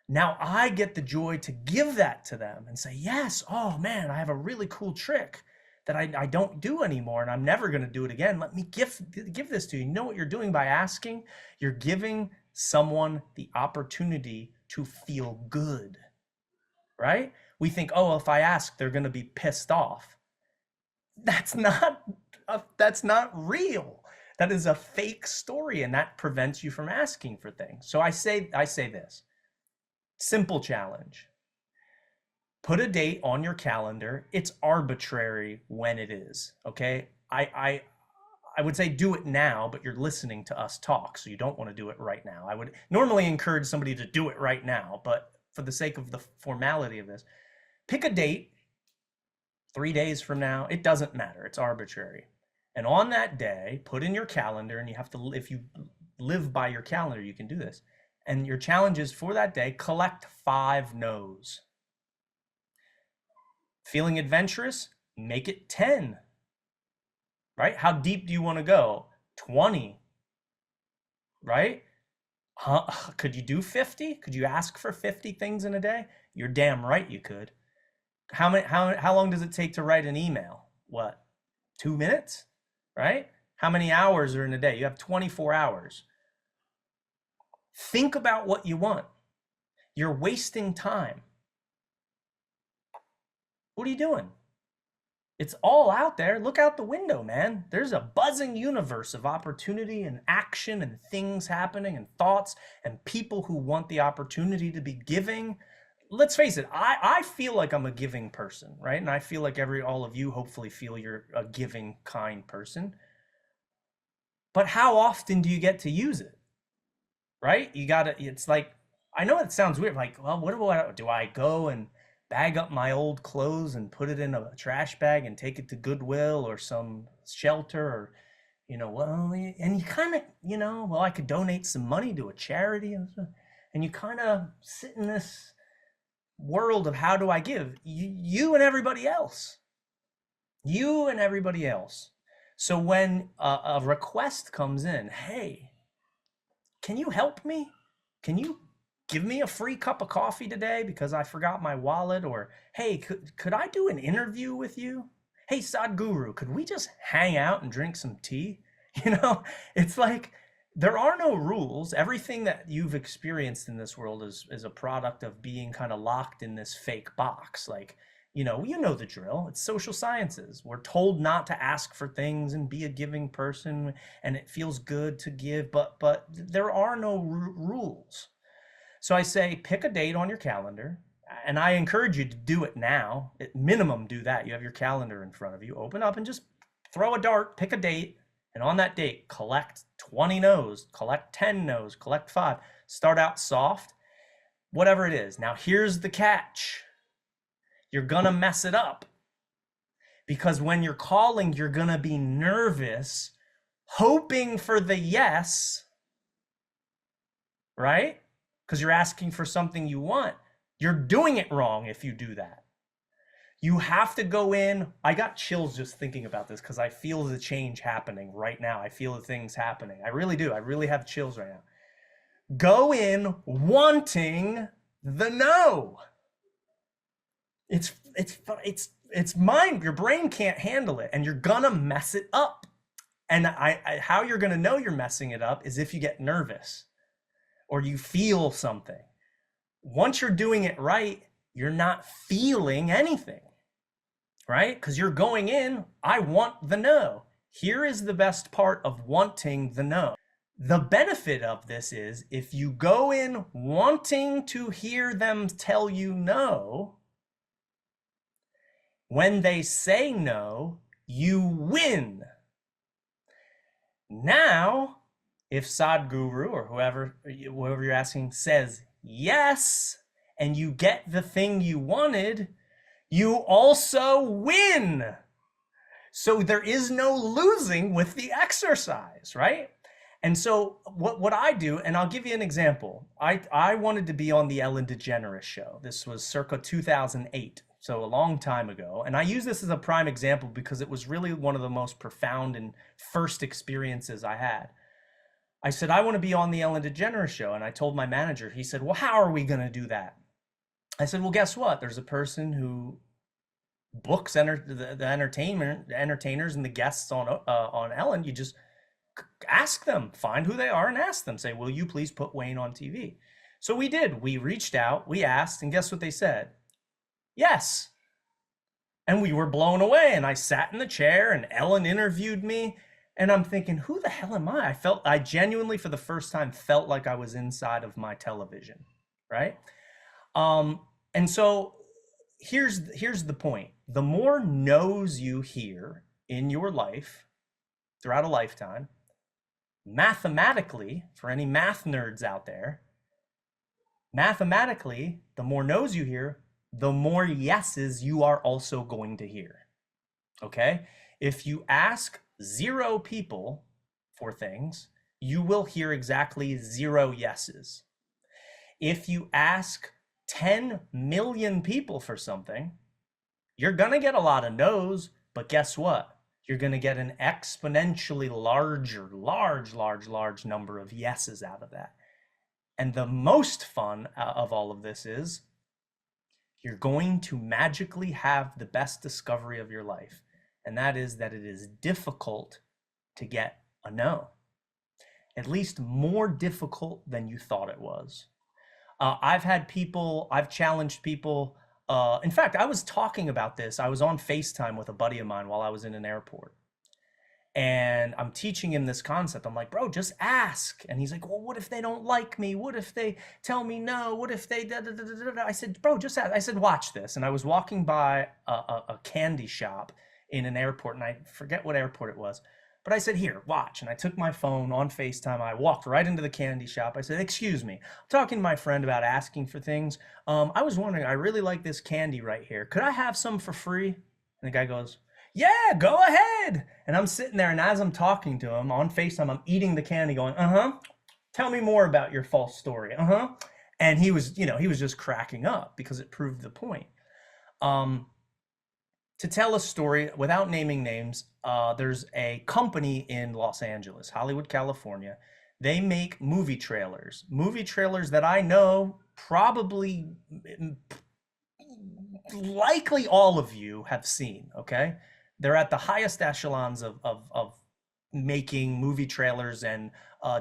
Speaker 2: Now I get the joy to give that to them and say, yes, oh man, I have a really cool trick that I don't do anymore, and I'm never going to do it again. Let me give this to you. You know what you're doing by asking? You're giving someone the opportunity to feel good, right? We think, oh, if I ask, they're going to be pissed off. That's not real. That is a fake story, and that prevents you from asking for things. So I say this simple challenge. Put a date on your calendar. It's arbitrary when it is, okay? I would say do it now, but you're listening to us talk, so you don't want to do it right now. I would normally encourage somebody to do it right now, but for the sake of the formality of this, pick a date 3 days from now. It doesn't matter. It's arbitrary. And on that day, put in your calendar, and you have to, if you live by your calendar, you can do this. And your challenge is for that day, collect 5 no's. Feeling adventurous? Make it 10, right? How deep do you want to go? 20, right? Could you do 50? Could you ask for 50 things in a day? You're damn right you could. How long does it take to write an email? What? 2 minutes, right? How many hours are in a day? You have 24 hours. Think about what you want. You're wasting time. What are you doing? It's all out there. Look out the window, man. There's a buzzing universe of opportunity and action and things happening and thoughts and people who want the opportunity to be giving. Let's face it, I feel like I'm a giving person, right? And I feel like all of you hopefully feel you're a giving, kind person. But how often do you get to use it? Right? It's like, I know it sounds weird. Like, well, do I go and bag up my old clothes and put it in a trash bag and take it to Goodwill or some shelter, or, and you kind of, well, I could donate some money to a charity, and you kind of sit in this world of how do I give? You and everybody else. You and everybody else. So when a request comes in, hey, can you help me? Can you give me a free cup of coffee today because I forgot my wallet? Or, hey, could I do an interview with you? Hey, Sadhguru, could we just hang out and drink some tea? It's like, there are no rules. Everything that you've experienced in this world is a product of being kind of locked in this fake box. Like, you know the drill. It's social sciences. We're told not to ask for things and be a giving person, and it feels good to give, but there are no rules. So I say, pick a date on your calendar, and I encourage you to do it now. At minimum, do that. You have your calendar in front of you. Open up and just throw a dart, pick a date, and on that date, collect 20 no's, collect 10 no's, collect 5. Start out soft, whatever it is. Now, here's the catch. You're gonna mess it up, because when you're calling, you're gonna be nervous, hoping for the yes, right? Because you're asking for something you want. You're doing it wrong if you do that. You have to go in. I got chills just thinking about this because I feel the change happening right now. I feel the things happening. I really do. I really have chills right now. Go in wanting the no. It's mind. Your brain can't handle it, and you're gonna mess it up. And how you're gonna know you're messing it up is if you get nervous or you feel something. Once you're doing it right, you're not feeling anything, right? Because you're going in, I want the no. Here is the best part of wanting the no. The benefit of this is if you go in wanting to hear them tell you no, when they say no, you win. Now, if Sadhguru or whoever you're asking says yes, and you get the thing you wanted, you also win. So there is no losing with the exercise, right? And so what I do, and I'll give you an example. I wanted to be on the Ellen DeGeneres show. This was circa 2008. So a long time ago. And I use this as a prime example because it was really one of the most profound and first experiences I had. I said, I want to be on the Ellen DeGeneres show. And I told my manager, he said, well, how are we going to do that? I said, well, guess what? There's a person who books the entertainers and the guests on Ellen. You just ask them, find who they are and ask them, say, will you please put Wayne on TV? So we did. We reached out, we asked, and guess what they said? Yes. And we were blown away, and I sat in the chair and Ellen interviewed me, and I'm thinking, who the hell am I? I genuinely for the first time felt like I was inside of my television, right? And so here's the point. The more no's you hear in your life throughout a lifetime, mathematically, for any math nerds out there, mathematically, the more no's you hear, the more yeses you are also going to hear, okay? If you ask 0 people for things, you will hear exactly 0 yeses. If you ask 10 million people for something, You're going to get a lot of no's, but guess what? You're going to get an exponentially large number of yeses out of that. And the most fun of all of this is you're going to magically have the best discovery of your life. And that is that it is difficult to get a no. At least more difficult than you thought it was. I've challenged people. In fact, I was talking about this. I was on FaceTime with a buddy of mine while I was in an airport. And I'm teaching him this concept. I'm like, bro, just ask. And he's like, well, what if they don't like me? What if they tell me no? What if they da da da da da? I said, bro, just ask. I said, watch this. And I was walking by a candy shop in an airport, and I forget what airport it was. But I said, here, watch. And I took my phone on FaceTime. I walked right into the candy shop. I said, excuse me, I'm talking to my friend about asking for things. I was wondering, I really like this candy right here. Could I have some for free? And the guy goes, yeah, go ahead. And I'm sitting there, and as I'm talking to him on FaceTime, I'm eating the candy going, tell me more about your false story. And he was just cracking up because it proved the point. To tell a story without naming names, there's a company in Los Angeles, Hollywood, California. They make movie trailers that I know probably, likely all of you have seen, okay? They're at the highest echelons of making movie trailers and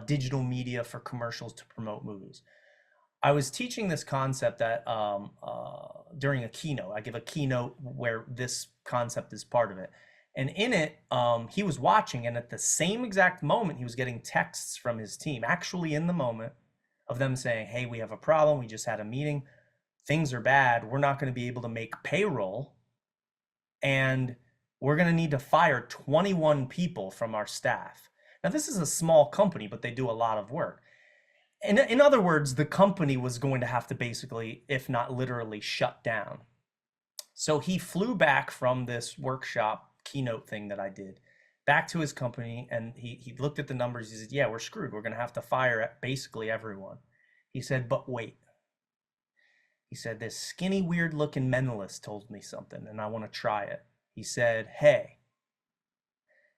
Speaker 2: digital media for commercials to promote movies. I was teaching this concept that during a keynote. I give a keynote where this concept is part of it. And in it, he was watching, and at the same exact moment, he was getting texts from his team, actually in the moment, of them saying, hey, we have a problem. We just had a meeting. Things are bad. We're not going to be able to make payroll. And we're going to need to fire 21 people from our staff. Now, this is a small company, but they do a lot of work. And in other words, the company was going to have to basically, if not literally, shut down. So he flew back from this workshop keynote thing that I did back to his company, and he looked at the numbers. He said, yeah, we're screwed. We're going to have to fire basically everyone. He said, but wait. He said, this skinny, weird looking mentalist told me something, and I want to try it. He said, hey,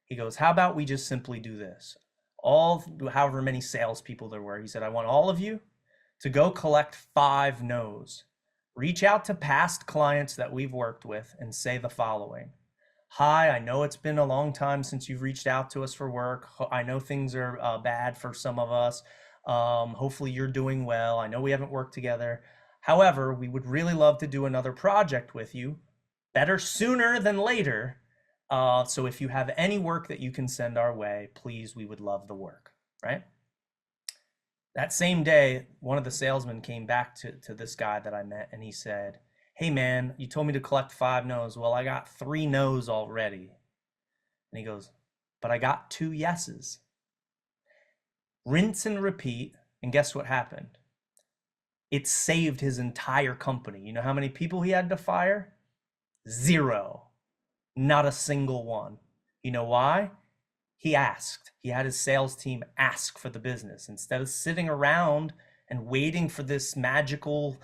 Speaker 2: he goes, how about we just simply do this? However many salespeople there were, he said, I want all of you to go collect 5 no's. Reach out to past clients that we've worked with and say the following. Hi, I know it's been a long time since you've reached out to us for work. I know things are bad for some of us. Hopefully you're doing well. I know we haven't worked together. However, we would really love to do another project with you. Better sooner than later. So if you have any work that you can send our way, please, we would love the work, right? That same day, one of the salesmen came back to this guy that I met, and he said, hey man, you told me to collect 5 no's. Well, I got 3 no's already. And he goes, but I got 2 yeses. Rinse and repeat, and guess what happened? It saved his entire company. You know how many people he had to fire? 0. Not a single one. You know why? He asked. He had his sales team ask for the business instead of sitting around and waiting for this magical,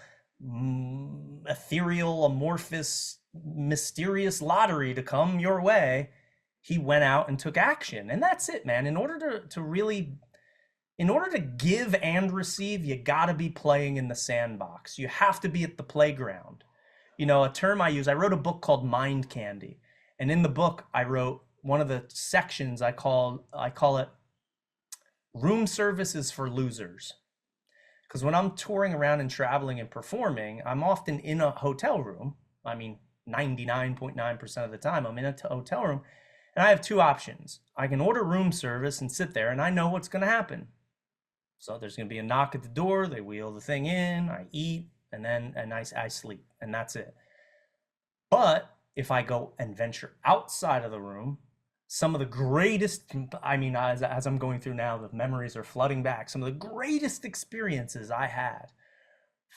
Speaker 2: ethereal, amorphous, mysterious lottery to come your way. He went out and took action. And that's it, man. In order to give and receive, you got to be playing in the sandbox. You have to be at the playground. You know, a term I wrote a book called Mind Candy. And in the book, I wrote one of the sections, I call it Room Services for Losers. Because when I'm touring around and traveling and performing, I'm often in a hotel room. I mean, 99.9% of the time, I'm in a hotel room. And I have 2 options. I can order room service and sit there, and I know what's going to happen. So there's going to be a knock at the door. They wheel the thing in. I eat, and then I sleep, and that's it. But if I go and venture outside of the room, some of the greatest, I mean, as I'm going through now, the memories are flooding back. Some of the greatest experiences I had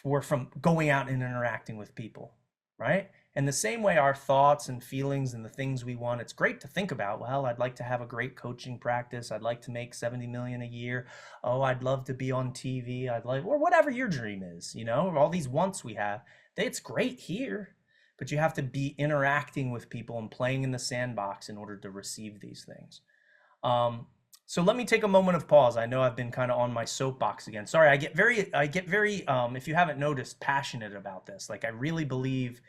Speaker 2: were from going out and interacting with people, right? And the same way our thoughts and feelings and the things we want, it's great to think about, well, I'd like to have a great coaching practice. I'd like to make 70 million a year. Oh, I'd love to be on TV. Or whatever your dream is, you know, all these wants we have, it's great here. but you have to be interacting with people and playing in the sandbox in order to receive these things. So let me take a moment of pause. I know I've been kind of on my soapbox again. Sorry, I get very, if you haven't noticed, passionate about this. Like I really believe,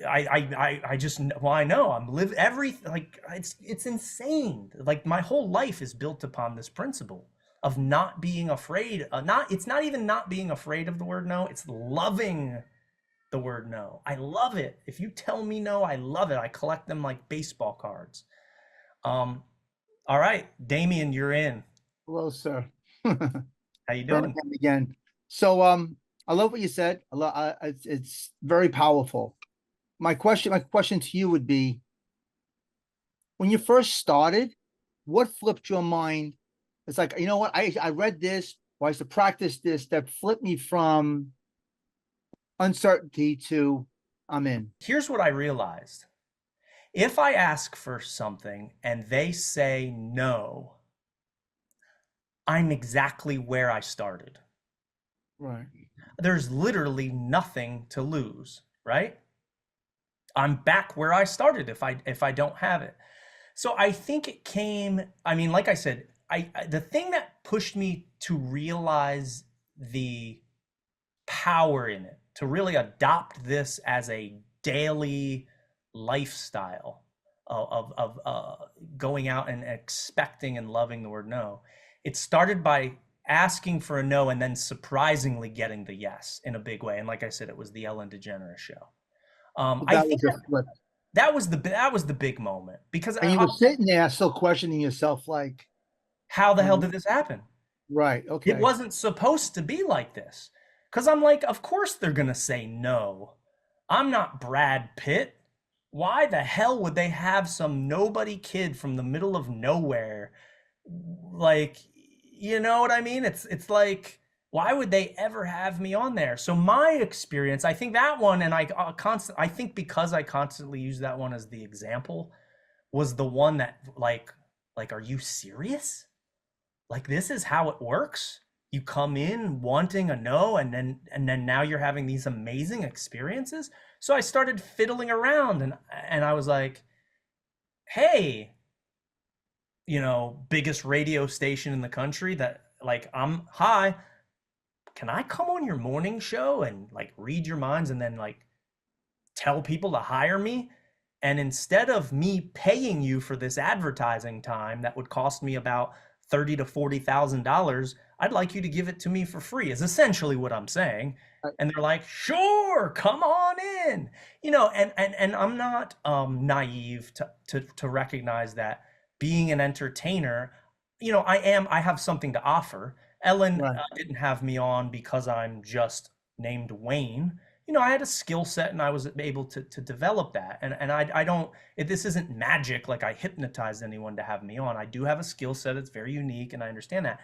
Speaker 2: I just, well, I know I'm like it's insane. Like my whole life is built upon this principle of not being afraid. It's not even not being afraid of the word no. It's loving the word no. I love it. If you tell me no, I love it. I collect them like baseball cards. All right, Damien, you're in.
Speaker 6: Hello, sir.
Speaker 2: How you doing?
Speaker 6: Birmingham again. So, I love what you said. It's very powerful. My question to you would be, when you first started, what flipped your mind? It's like, you know what? I read this, or I used to practice this, that flipped me from uncertainty to I'm in.
Speaker 2: Here's what I realized. If I ask for something and they say no, I'm exactly where I started.
Speaker 6: Right.
Speaker 2: There's literally nothing to lose, right? I'm back where I started if I don't have it. So I think it came, I mean, like I said, the thing that pushed me to realize the power in it, to really adopt this as a daily lifestyle of going out and expecting and loving the word no. It started by asking for a no and then surprisingly getting the yes in a big way. And like I said, it was the Ellen DeGeneres show. I think that was the big moment, because
Speaker 6: and you were sitting there still questioning yourself, like,
Speaker 2: how the hell did this happen?
Speaker 6: Right. Okay.
Speaker 2: It wasn't supposed to be like this. Because I'm like, of course they're going to say no. I'm not Brad Pitt. Why the hell would they have some nobody kid from the middle of nowhere? Like, you know what I mean? It's like, why would they ever have me on there? So my experience, I think that one, and I think because I constantly use that one as the example, was the one that like, are you serious? Like, this is how it works? You come in wanting a no, and then now you're having these amazing experiences. So I started fiddling around, and I was like, hey, biggest radio station in the country, that like, hi, can I come on your morning show and like read your minds and then like tell people to hire me? And instead of me paying you for this advertising time that would cost me about $30,000 to $40,000, I'd like you to give it to me for free, is essentially what I'm saying. And they're like, sure, come on in. And I'm not naive to recognize that being an entertainer, I have something to offer. Ellen didn't have me on because I'm just named Wayne. I had a skill set and I was able to develop that. And I don't, this isn't magic, like I hypnotized anyone to have me on. I do have a skill set. It's very unique and I understand that.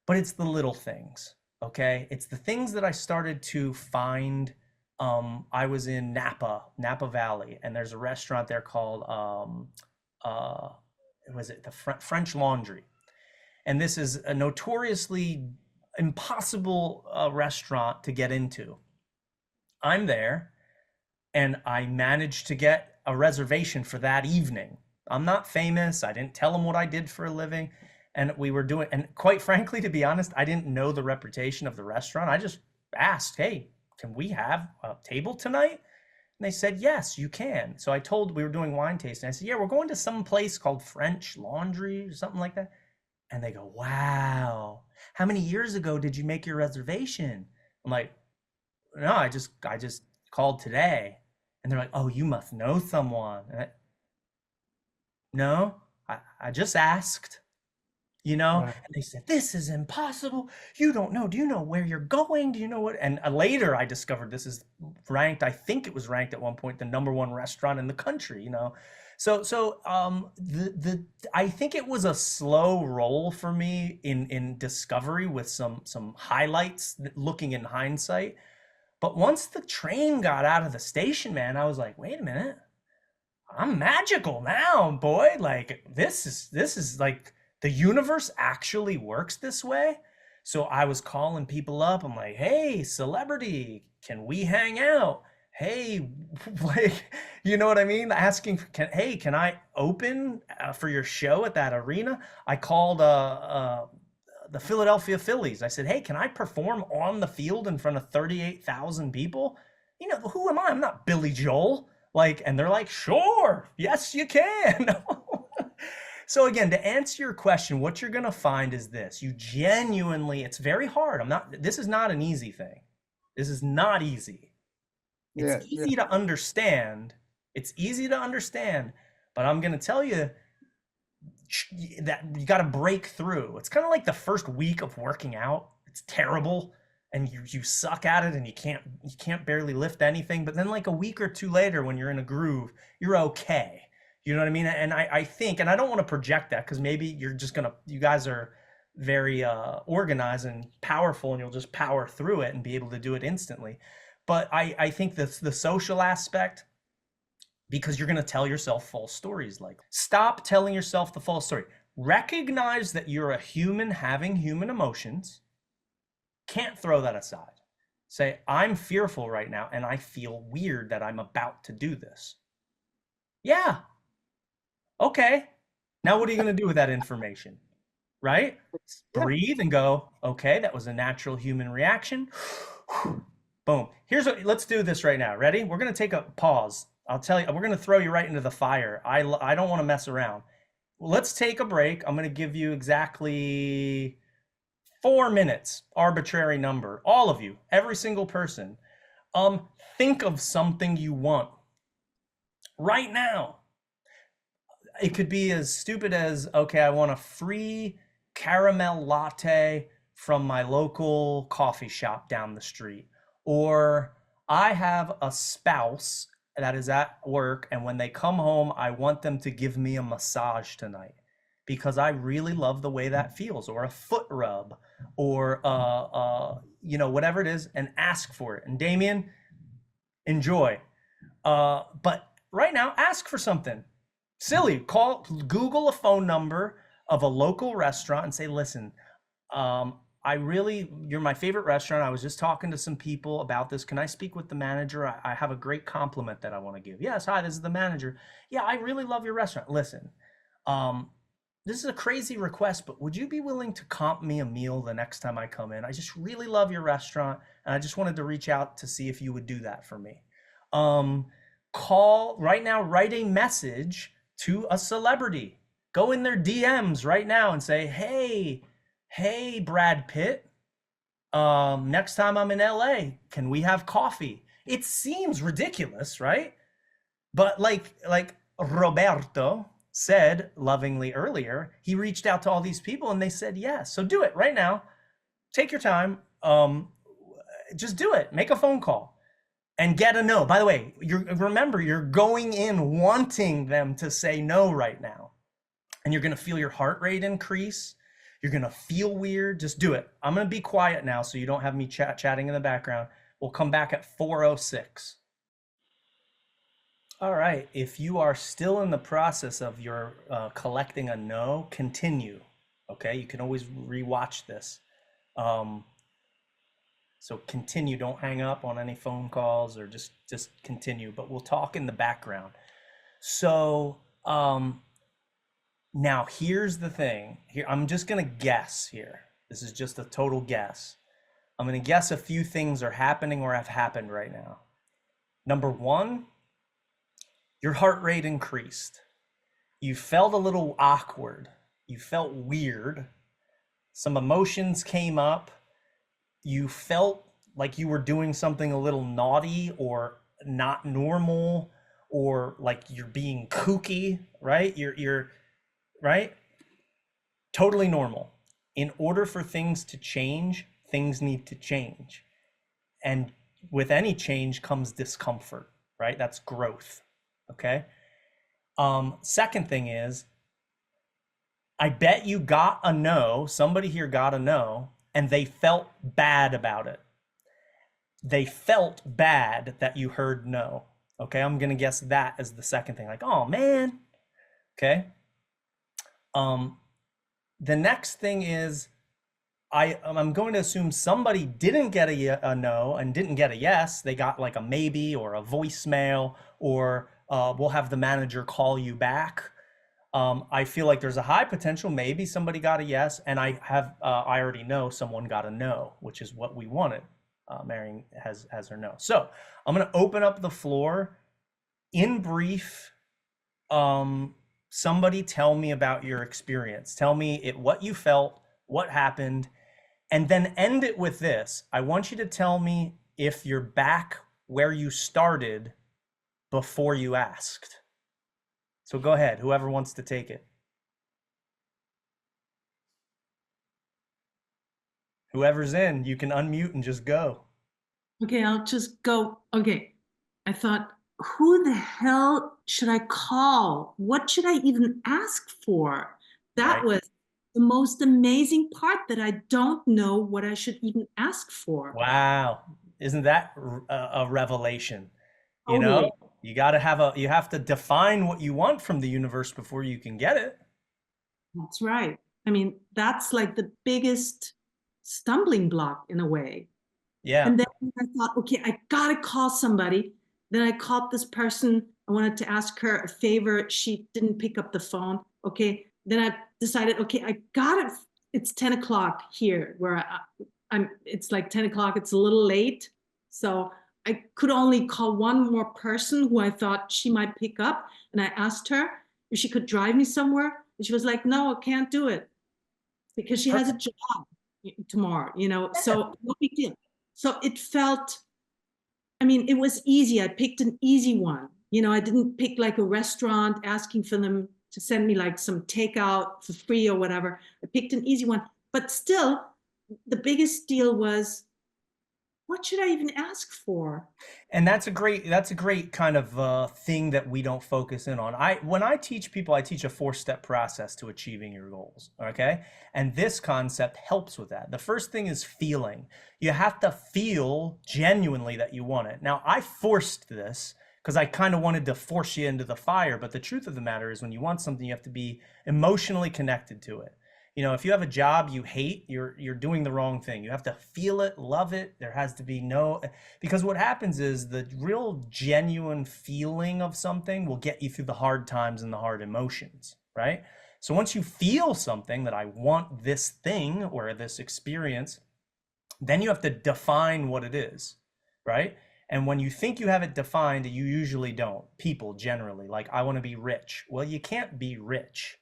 Speaker 2: But it's the little things, okay? It's the things that I started to find. I was in Napa Valley, and there's a restaurant there called, was it the French Laundry? And this is a notoriously impossible restaurant to get into. I'm there, and I managed to get a reservation for that evening. I'm not famous. I didn't tell them what I did for a living. And we were doing, and quite frankly, to be honest, I didn't know the reputation of the restaurant. I just asked, hey, can we have a table tonight? And they said, yes, you can. So we were doing wine tasting. I said, yeah, we're going to some place called French Laundry or something like that. And they go, wow, how many years ago did you make your reservation? I'm like, no, I just called today. And they're like, oh, you must know someone. No, I just asked. And they said, this is impossible. You don't know. Do you know where you're going? Do you know what? And later I discovered this is ranked, I think it was ranked at one point, the #1 restaurant in the country, So I think it was a slow roll for me in discovery with some highlights looking in hindsight. But once the train got out of the station, man, I was like, wait a minute. I'm magical now, boy. Like, this is like, the universe actually works this way. So I was calling people up. I'm like, hey, celebrity, can we hang out? hey, like, you know what I mean? Asking, hey, can I open for your show at that arena? I called the Philadelphia Phillies. I said, hey, can I perform on the field in front of 38,000 people? You know, who am I? I'm not Billy Joel. Like, and they're like, sure, yes, you can. So again, to answer your question, what you're going to find is this. You genuinely, it's very hard. This is not an easy thing. This is not easy. It's
Speaker 6: Yeah, yeah.
Speaker 2: easy to understand. It's easy to understand, but I'm going to tell you that you got to break through. It's kind of like the first week of working out. It's terrible and you suck at it and you can't barely lift anything, but then like a week or two later when you're in a groove, you're okay. You know what I mean? And I think, and I don't want to project that because maybe you guys are very organized and powerful and you'll just power through it and be able to do it instantly. But I think the social aspect, because you're going to tell yourself false stories. Like, stop telling yourself the false story. Recognize that you're a human having human emotions. Can't throw that aside. Say, I'm fearful right now and I feel weird that I'm about to do this. Yeah. Okay. Now what are you going to do with that information? Right? Breathe and go, okay, that was a natural human reaction. Boom. Let's do this right now. Ready? We're going to take a pause. I'll tell you, we're going to throw you right into the fire. I don't want to mess around. Let's take a break. I'm going to give you exactly 4 minutes, arbitrary number. All of you, every single person. Think of something you want right now. It could be as stupid as, okay, I want a free caramel latte from my local coffee shop down the street. Or I have a spouse that is at work, and when they come home, I want them to give me a massage tonight because I really love the way that feels, or a foot rub, or whatever it is, and ask for it. And Damien, enjoy. But right now, ask for something. Silly. Google a phone number of a local restaurant and say, listen, you're my favorite restaurant. I was just talking to some people about this. Can I speak with the manager? I have a great compliment that I want to give. Yes, hi, this is the manager. Yeah, I really love your restaurant. Listen, this is a crazy request, but would you be willing to comp me a meal the next time I come in? I just really love your restaurant, and I just wanted to reach out to see if you would do that for me. Call right now, write a message to a celebrity. Go in their DMs right now and say, hey, Brad Pitt, next time I'm in LA, can we have coffee? It seems ridiculous, right? But like Roberto said lovingly earlier, he reached out to all these people and they said yes. So do it right now. Take your time. Just do it. Make a phone call. And get a no. By the way, remember, you're going in wanting them to say no right now. And you're going to feel your heart rate increase. You're going to feel weird. Just do it. I'm going to be quiet now so you don't have me chatting in the background. We'll come back at 4:06. All right. If you are still in the process of your collecting a no, continue. Okay. You can always rewatch this. So continue, don't hang up on any phone calls or just continue, but we'll talk in the background. So now here's the thing. Here, I'm just gonna guess here. This is just a total guess. I'm gonna guess a few things are happening or have happened right now. Number one, your heart rate increased. You felt a little awkward. You felt weird. Some emotions came up. You felt like you were doing something a little naughty or not normal, or like you're being kooky, right? You're right? Totally normal. In order for things to change, things need to change. And with any change comes discomfort, right? That's growth, okay? Second thing is, I bet you got a no, somebody here got a no, and they felt bad about it. They felt bad that you heard no. Okay, I'm gonna guess that as the second thing, like, oh man. Okay. The next thing is I'm going to assume somebody didn't get a no and didn't get a yes. They got like a maybe or a voicemail, or we'll have the manager call you back. I feel like there's a high potential maybe somebody got a yes, and I already know someone got a no, which is what we wanted. Marion has her no. So I'm going to open up the floor. In brief, somebody tell me about your experience. Tell me what you felt, what happened, and then end it with this. I want you to tell me if you're back where you started before you asked. So go ahead, whoever wants to take it. Whoever's in, you can unmute and just go.
Speaker 4: Okay, I'll just go. Okay. I thought, who the hell should I call? What should I even ask for? That
Speaker 2: Right.
Speaker 4: was the most amazing part, that I don't know what I should even ask for.
Speaker 2: Wow. Isn't that a revelation? You
Speaker 4: Totally.
Speaker 2: know, you have to define what you want from the universe before you can get it.
Speaker 4: That's right. I mean, that's like the biggest stumbling block in a way.
Speaker 2: Yeah.
Speaker 4: And then I thought, okay, I gotta call somebody. Then I called this person. I wanted to ask her a favor. She didn't pick up the phone. Okay. Then I decided, okay, I got it. It's 10 o'clock here where I'm, it's like 10 o'clock. It's a little late. So I could only call one more person who I thought she might pick up. And I asked her if she could drive me somewhere. And she was like, no, I can't do it because she has a job tomorrow, so no big deal. So it felt, I mean, it was easy. I picked an easy one. I didn't pick like a restaurant asking for them to send me like some takeout for free or whatever. I picked an easy one. But still, the biggest deal was, what should I even ask for?
Speaker 2: And that's a great kind of thing that we don't focus in on. When I teach people, I teach a 4-step process to achieving your goals. Okay. And this concept helps with that. The first thing is feeling. You have to feel genuinely that you want it. Now, I forced this because I kind of wanted to force you into the fire. But the truth of the matter is, when you want something, you have to be emotionally connected to it. If you have a job you hate, you're doing the wrong thing. You have to feel it, love it. There has to be because what happens is the real genuine feeling of something will get you through the hard times and the hard emotions, right? So once you feel something, that I want this thing or this experience, then you have to define what it is, right? And when you think you have it defined, you usually don't. People generally, like, I want to be rich. Well, you can't be rich.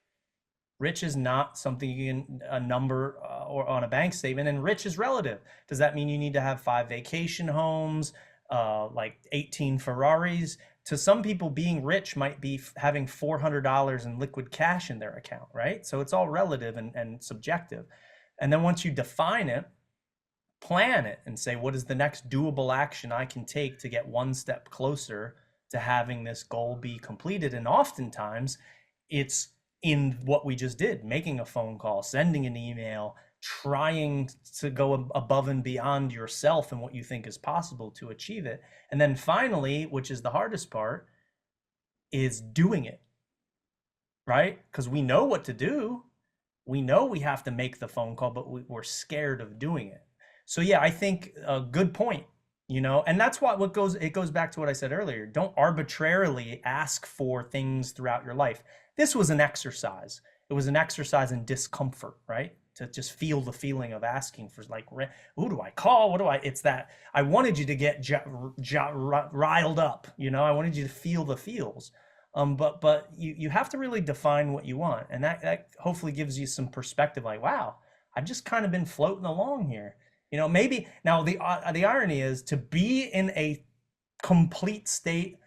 Speaker 2: Rich is not something you can a number or on a bank statement, and rich is relative. Does that mean you need to have 5 vacation homes, like 18 Ferraris? To some people, being rich might be having $400 in liquid cash in their account, right? So it's all relative and subjective. And then once you define it, plan it and say, what is the next doable action I can take to get one step closer to having this goal be completed? And oftentimes it's in what we just did, making a phone call, sending an email, trying to go above and beyond yourself and what you think is possible to achieve it. And then finally, which is the hardest part, is doing it, right? Because we know what to do. We know we have to make the phone call, but we're scared of doing it. So yeah, I think a good point, and that's it goes back to what I said earlier. Don't arbitrarily ask for things throughout your life. This was an exercise. It was an exercise in discomfort, right? To just feel the feeling of asking for, like, who do I call? It's that I wanted you to get riled up, I wanted you to feel the feels. But you have to really define what you want. And that hopefully gives you some perspective, like, wow, I've just kind of been floating along here. Maybe now the irony is, to be in a complete state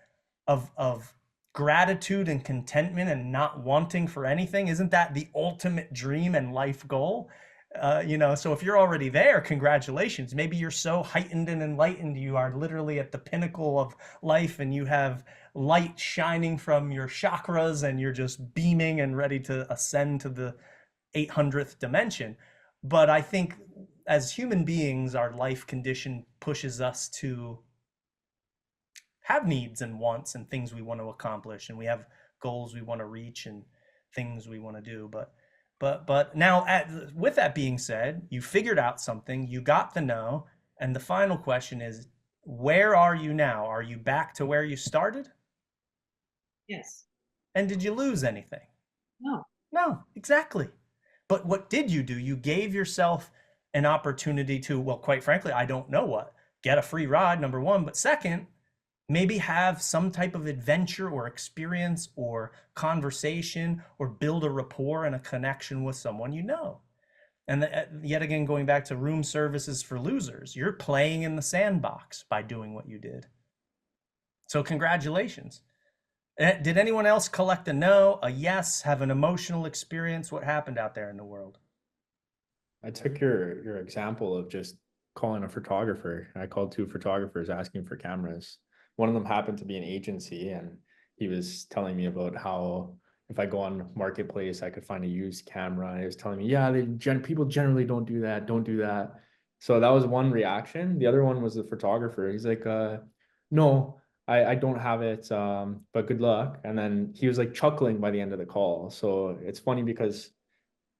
Speaker 2: of gratitude and contentment and not wanting for anything, isn't that the ultimate dream and life goal? So if you're already there, congratulations. Maybe you're so heightened and enlightened, you are literally at the pinnacle of life, and you have light shining from your chakras, and you're just beaming and ready to ascend to the 800th dimension. But I think as human beings, our life condition pushes us to have needs and wants and things we want to accomplish, and we have goals we want to reach and things we want to do. But But now, with that being said, you figured out something, you got the no, and the final question is, where are you now? Are you back to where you started?
Speaker 4: Yes.
Speaker 2: And did you lose anything?
Speaker 4: No.
Speaker 2: No, exactly. But what did you do? You gave yourself an opportunity to, well, quite frankly, I don't know what. Get a free ride, number one. But second, maybe have some type of adventure or experience or conversation or build a rapport and a connection with someone you know. And yet again, going back to room services for losers, you're playing in the sandbox by doing what you did. So congratulations. Did anyone else collect a no, a yes, have an emotional experience? What happened out there in the world?
Speaker 1: I took your example of just calling a photographer. I called 2 photographers asking for cameras. One of them happened to be an agency, and he was telling me about how if I go on Marketplace, I could find a used camera. And he was telling me, yeah, people generally don't do that. Don't do that. So that was one reaction. The other one was the photographer. He's like, no, I don't have it, but good luck. And then he was like chuckling by the end of the call. So it's funny because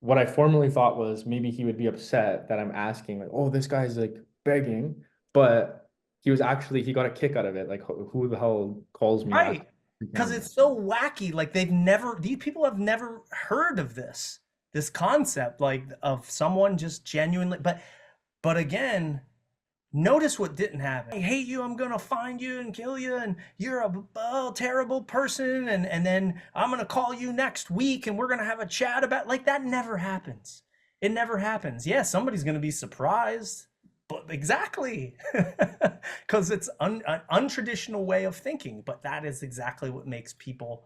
Speaker 1: what I formerly thought was maybe he would be upset that I'm asking, like, oh, this guy's like begging, but he was actually, he got a kick out of it. Like, who the hell calls me asking
Speaker 2: Right.
Speaker 1: for
Speaker 2: Because
Speaker 1: camera?
Speaker 2: it's so wacky. Like these people have never heard of this concept, like of someone just genuinely, but again, notice what didn't happen. I hate you. I'm going to find you and kill you. And you're a terrible person. And then I'm going to call you next week and we're going to have a chat about, like, that never happens. It never happens. Yeah, somebody's going to be surprised, but exactly. Because it's an untraditional way of thinking. But that is exactly what makes people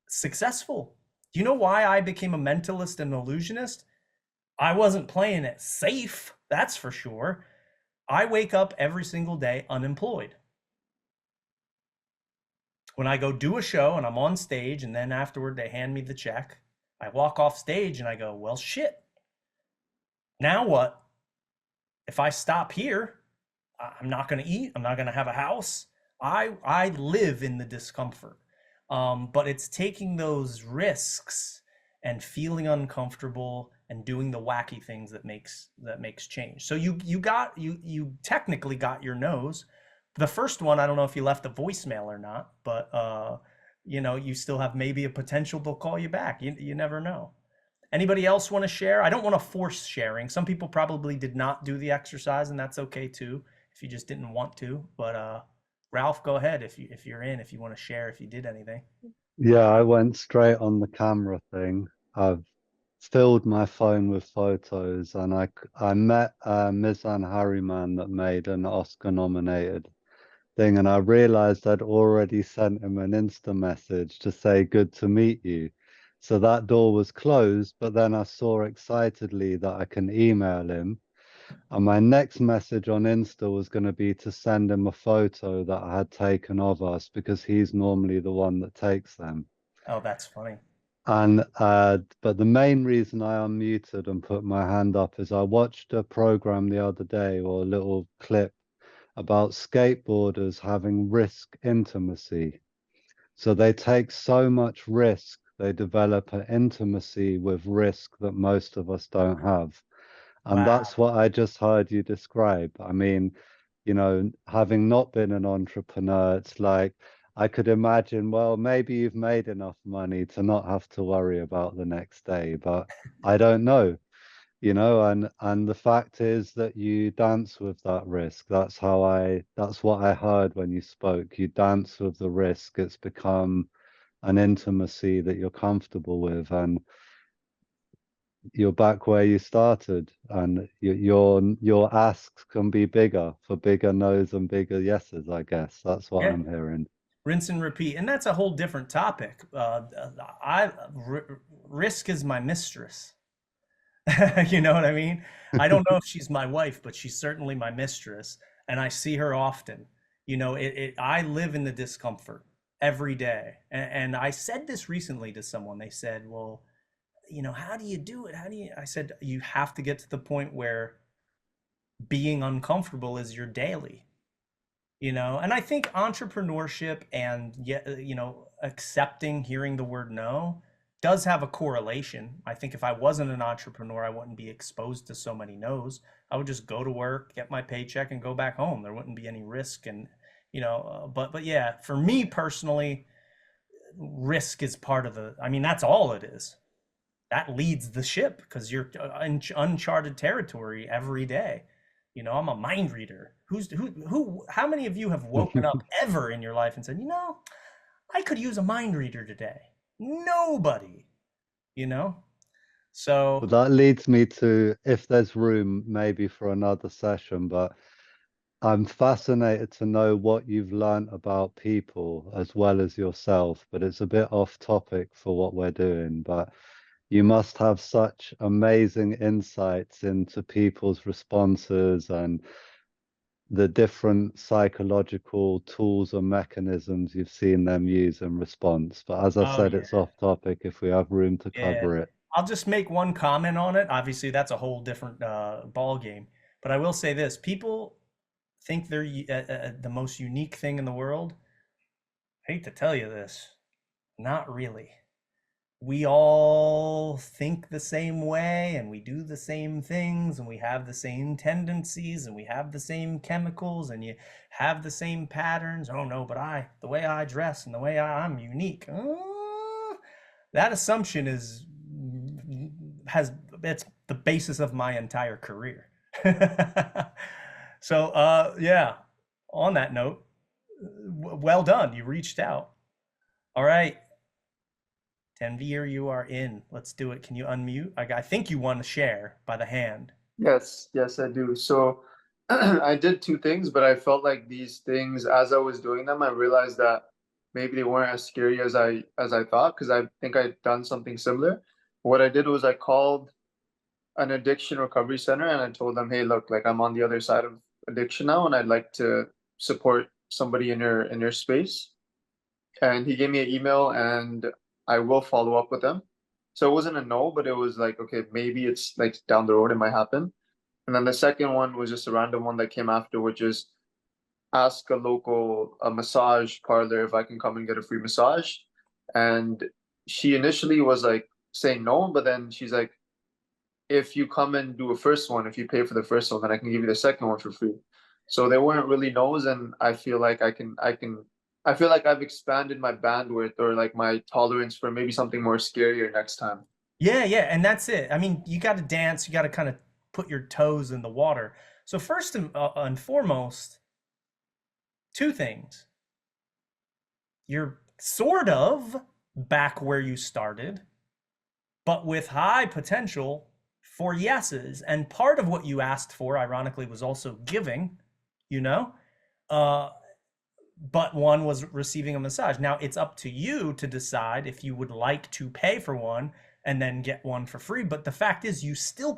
Speaker 2: successful. Do you know why I became a mentalist and illusionist? I wasn't playing it safe, that's for sure. I wake up every single day unemployed. When I go do a show and I'm on stage and then afterward they hand me the check, I walk off stage and I go, well, shit. Now what? If I stop here, I'm not going to eat. I'm not going to have a house. I live in the discomfort. But it's taking those risks and feeling uncomfortable and doing the wacky things that makes change. So you technically got your nose. The first one, I don't know if you left a voicemail or not, but you still have maybe a potential they'll call you back. You never know. Anybody else want to share? I don't want to force sharing. Some people probably did not do the exercise, and that's okay too, if you just didn't want to. But Ralph, go ahead if you want to share if you did anything.
Speaker 3: Yeah, I went straight on the camera thing. I've filled my phone with photos, and I met Mizan Harriman that made an Oscar nominated thing, and I realized I'd already sent him an Insta message to say good to meet you. So that door was closed, but then I saw excitedly that I can email him. And my next message on Insta was going to be to send him a photo that I had taken of us because he's normally the one that takes them.
Speaker 2: Oh, that's funny.
Speaker 3: And but the main reason I unmuted and put my hand up is I watched a program the other day, or a little clip, about skateboarders having risk intimacy. So they take so much risk, they develop an intimacy with risk that most of us don't have. And
Speaker 2: Wow.
Speaker 3: that's what I just heard you describe. I mean, having not been an entrepreneur, it's like I could imagine, well, maybe you've made enough money to not have to worry about the next day, but I don't know, and the fact is that you dance with that risk. That's what I heard when you spoke. You dance with the risk. It's become an intimacy that you're comfortable with, and you're back where you started, and your asks can be bigger for bigger no's and bigger yeses. I guess that's what
Speaker 2: Yeah.
Speaker 3: I'm hearing.
Speaker 2: Rinse and repeat, and that's a whole different topic. Risk is my mistress. You know what I mean? I don't know if she's my wife, but she's certainly my mistress, and I see her often. I live in the discomfort every day. And I said this recently to someone. They said, well, how do you do it? I said, you have to get to the point where being uncomfortable is your daily, and I think entrepreneurship and, accepting hearing the word no does have a correlation. I think if I wasn't an entrepreneur, I wouldn't be exposed to so many no's. I would just go to work, get my paycheck, and go back home. There wouldn't be any risk, and but yeah, for me personally, risk is part of the. I mean, that's all it is. That leads the ship because you're in uncharted territory every day. I'm a mind reader. How many of you have woken up ever in your life and said, I could use a mind reader today? Nobody, you know?
Speaker 3: Well,
Speaker 2: So,
Speaker 3: that leads me to, if there's room, maybe for another session, but I'm fascinated to know what you've learned about people as well as yourself, but it's a bit off topic for what we're doing. But you must have such amazing insights into people's responses and the different psychological tools or mechanisms you've seen them use in response. But as I
Speaker 2: oh,
Speaker 3: said,
Speaker 2: yeah,
Speaker 3: it's off topic if we have room to
Speaker 2: yeah.
Speaker 3: cover it.
Speaker 2: I'll just make one comment on it. Obviously, that's a whole different ball game. But I will say this: people think they're the most unique thing in the world. I hate to tell you this, not really. We all think the same way, and we do the same things, and we have the same tendencies, and we have the same chemicals, and you have the same patterns. Oh no, but the way I dress and the way I'm unique. That assumption has it's the basis of my entire career. So yeah, on that note, well done, you reached out. All right, Tanvir, you are in. Let's do it. Can you unmute? I think you want to share by the hand.
Speaker 7: Yes, yes, I do. So I did two things, but I felt like these things, as I was doing them, I realized that maybe they weren't as scary as I thought, because I think I'd done something similar. What I did was I called an addiction recovery center and I told them, hey, look, like I'm on the other side of addiction now, and I'd like to support somebody in your space. And he gave me an email, and I will follow up with them. So it wasn't a no, but it was like, okay, maybe it's like down the road, it might happen. And then the second one was just a random one that came after, which is ask a massage parlor if I can come and get a free massage. And she initially was like saying no, but then she's like, if you come and do a first one, if you pay for the first one, then I can give you the second one for free. So they weren't really no's, and I feel like I feel like I've expanded my bandwidth, or like my tolerance for maybe something more scarier next time.
Speaker 2: Yeah, and that's it. I mean, you got to dance. You got to kind of put your toes in the water. So first and foremost, two things. You're sort of back where you started, but with high potential for yeses. And part of what you asked for, ironically, was also giving, but one was receiving a massage. Now it's up to you to decide if you would like to pay for one and then get one for free. But the fact is, you still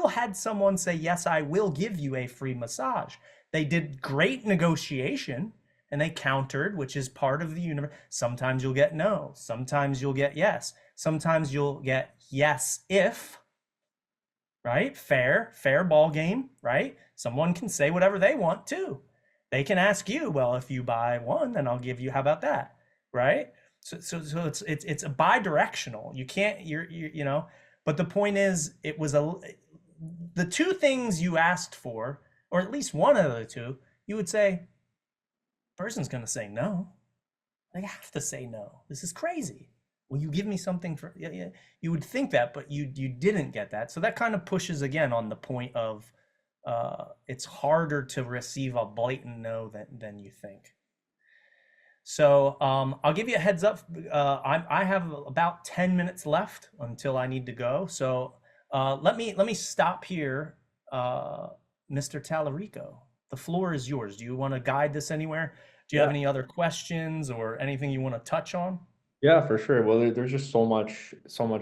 Speaker 2: had someone say, yes, I will give you a free massage. They did great negotiation and they countered, which is part of the universe. Sometimes you'll get no, sometimes you'll get yes, sometimes you'll get yes if, right? Fair ball game, right? Someone can say whatever they want too. They can ask you, well, if you buy one, then I'll give you, how about that, right? So it's a bi-directional. You can't, but the point is, it was the two things you asked for, or at least one of the two, you would say, person's going to say no. They have to say no. This is crazy. Will you give me something for, yeah, you would think that, but you didn't get that. So that kind of pushes again on the point of, it's harder to receive a blatant no than you think. So I'll give you a heads up. I have about 10 minutes left until I need to go. So let me stop here, Mr. Talarico. The floor is yours. Do you want to guide this anywhere? Do you have any other questions or anything you want to touch on?
Speaker 1: Yeah, for sure. Well, there's just so much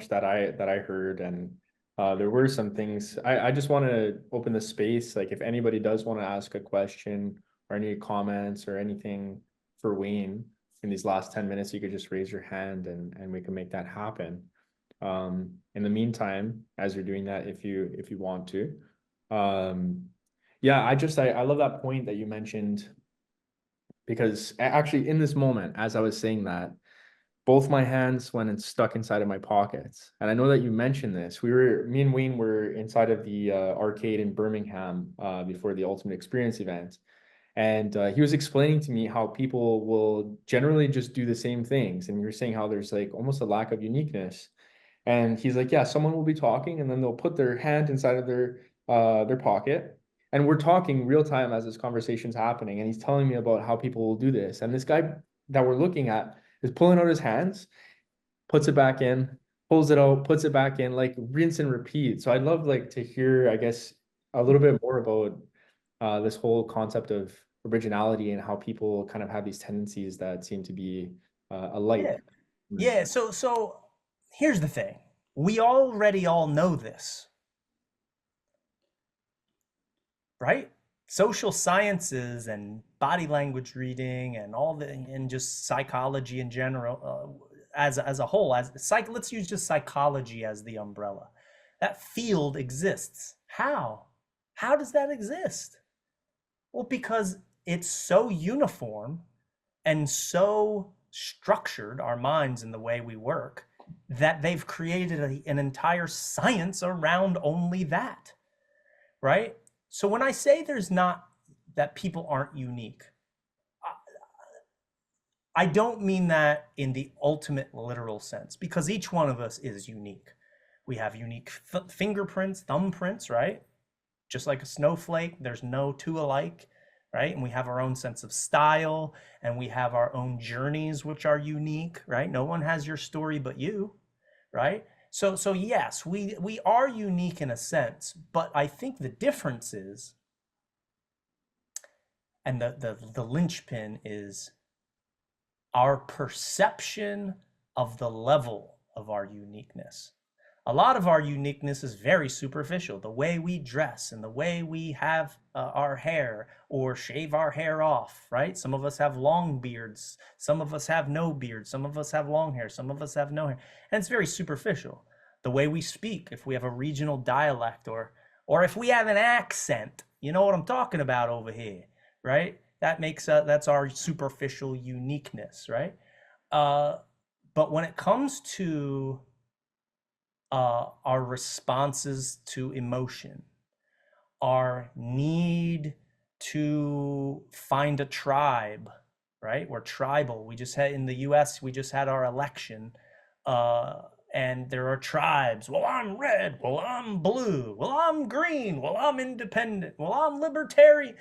Speaker 1: that I heard, and there were some things. I just want to open the space. Like, if anybody does want to ask a question or any comments or anything for Wayne in these last 10 minutes, you could just raise your hand and we can make that happen. In the meantime, as you're doing that, if you want to, yeah, I love that point that you mentioned, because actually in this moment, as I was saying that, both my hands went and stuck inside of my pockets. And I know that you mentioned this. Me and Wayne were inside of the arcade in Birmingham before the Ultimate Experience event. And he was explaining to me how people will generally just do the same things. And you're saying how there's like almost a lack of uniqueness. And he's like, yeah, someone will be talking and then they'll put their hand inside of their pocket. And we're talking real time as this conversation's happening. And he's telling me about how people will do this. And this guy that we're looking at is pulling out his hands, puts it back in, pulls it out, puts it back in, like rinse and repeat. So I'd love like to hear, I guess, a little bit more about this whole concept of originality and how people kind of have these tendencies that seem to be alike.
Speaker 2: Yeah. So here's the thing. We already all know this, right? Social sciences and body language reading and all the and just psychology in general, as a whole, let's use just psychology as the umbrella. That field exists. How? How does that exist? Well, because it's so uniform and so structured, our minds and the way we work, that they've created an entire science around only that, right? So when I say there's not, that people aren't unique, I don't mean that in the ultimate literal sense, because each one of us is unique. We have unique fingerprints, thumbprints, right? Just like a snowflake, there's no two alike, right? And we have our own sense of style, and we have our own journeys, which are unique, right? No one has your story but you, right? So yes, we are unique in a sense, but I think the difference is, and the linchpin is our perception of the level of our uniqueness. A lot of our uniqueness is very superficial. The way we dress and the way we have our hair or shave our hair off, right? Some of us have long beards. Some of us have no beard. Some of us have long hair. Some of us have no hair. And it's very superficial. The way we speak, if we have a regional dialect or if we have an accent, you know what I'm talking about over here, right? That's our superficial uniqueness, right? But when it comes to our responses to emotion, our need to find a tribe, right? We're tribal. We just had in the US, we just had our election, and there are tribes. Well, I'm red. Well, I'm blue. Well, I'm green. Well, I'm independent. Well, I'm libertarian.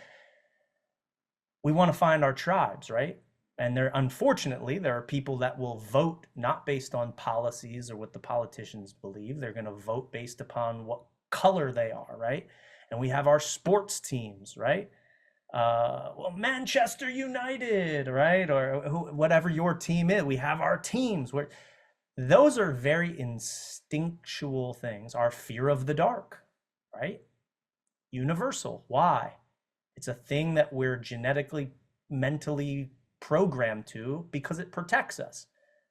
Speaker 2: We want to find our tribes, right? And unfortunately, there are people that will vote not based on policies or what the politicians believe. They're going to vote based upon what color they are, right? And we have our sports teams, right? Well, Manchester United, right? Or whatever your team is. We have our teams where those are very instinctual things. Our fear of the dark, right? Universal. Why? It's a thing that we're genetically, mentally programmed to because it protects us.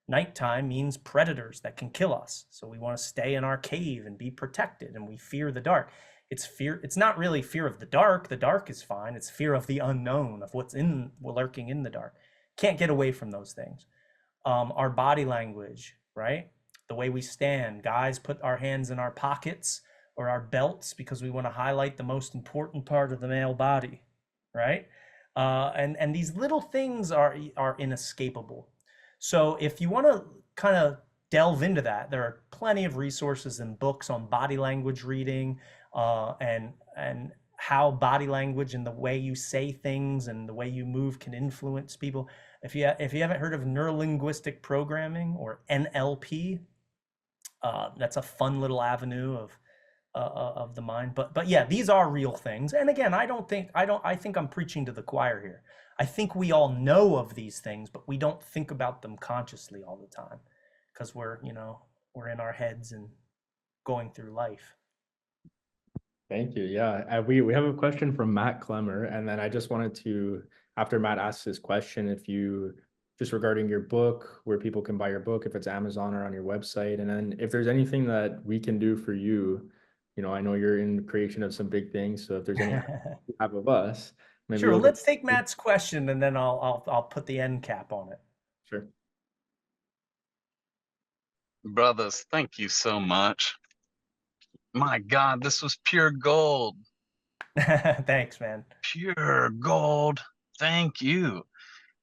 Speaker 2: Nighttime means predators that can kill us. So we want to stay in our cave and be protected, and we fear the dark. It's not really fear of the dark. The dark is fine. It's fear of the unknown, of what's lurking in the dark. Can't get away from those things. Our body language, right? The way we stand. Guys put our hands in our pockets or our belts because we want to highlight the most important part of the male body, right? And these little things are inescapable. So if you want to kind of delve into that, there are plenty of resources and books on body language reading, and how body language and the way you say things and the way you move can influence people. If you haven't heard of neurolinguistic programming or NLP, that's a fun little avenue of the mind. But yeah, these are real things. And again, I think I'm preaching to the choir here. I think we all know of these things, but we don't think about them consciously all the time because we're in our heads and going through life.
Speaker 1: Thank you. Yeah, we have a question from Matt Clemmer, and then I just wanted to, after Matt asks his question, if you just regarding your book, where people can buy your book, if it's Amazon or on your website, and then if there's anything that we can do for you, I know you're in the creation of some big things, so if there's any you have of us, maybe
Speaker 2: Sure.
Speaker 1: we'll
Speaker 2: Let's take Matt's question, and then I'll put the end cap on it.
Speaker 1: Sure.
Speaker 8: Brothers, thank you so much. My God, this was pure gold.
Speaker 2: Thanks, man.
Speaker 8: Pure gold. Thank you.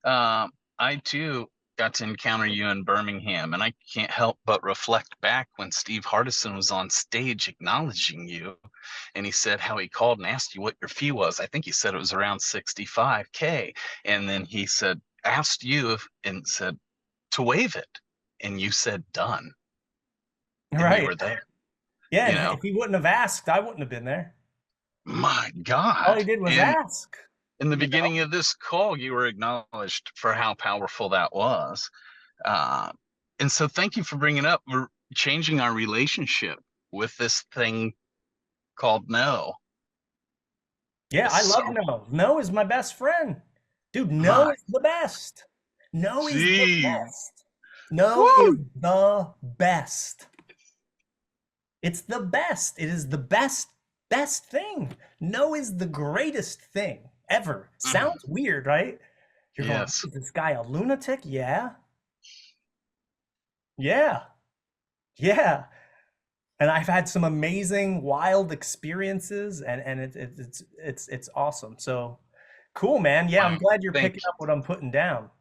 Speaker 8: I too got to encounter you in Birmingham, and I can't help but reflect back when Steve Hardison was on stage acknowledging you, and he said how he called and asked you what your fee was. I think he said it was around 65K, and then he said asked you and said to waive it, and you said done, and we
Speaker 2: Right.
Speaker 8: were there.
Speaker 2: Yeah,
Speaker 8: You
Speaker 2: and
Speaker 8: know,
Speaker 2: if he wouldn't have asked, I wouldn't have been there.
Speaker 8: my
Speaker 2: All he
Speaker 8: God.
Speaker 2: did was
Speaker 8: And
Speaker 2: ask.
Speaker 8: in the
Speaker 2: You know?
Speaker 8: beginning of this call, you were acknowledged for how powerful that was. Uh, and so thank you for bringing up. We're changing our relationship with this thing called no.
Speaker 2: Yeah, I
Speaker 8: So,
Speaker 2: love No. No is my best friend. Dude, No
Speaker 8: my,
Speaker 2: is the best. No is the
Speaker 8: gee,
Speaker 2: best. No is
Speaker 8: woo,
Speaker 2: the best. It's the best. It is the best thing. No is the greatest thing ever.
Speaker 8: mm,
Speaker 2: Sounds weird, right? You're going,
Speaker 8: yes.
Speaker 2: is this guy a lunatic? Yeah. Yeah. Yeah. And I've had some amazing, wild experiences, and it's awesome. So cool, man. Yeah, I'm
Speaker 8: Wow.
Speaker 2: glad you're
Speaker 8: Thank
Speaker 2: picking up what I'm putting down.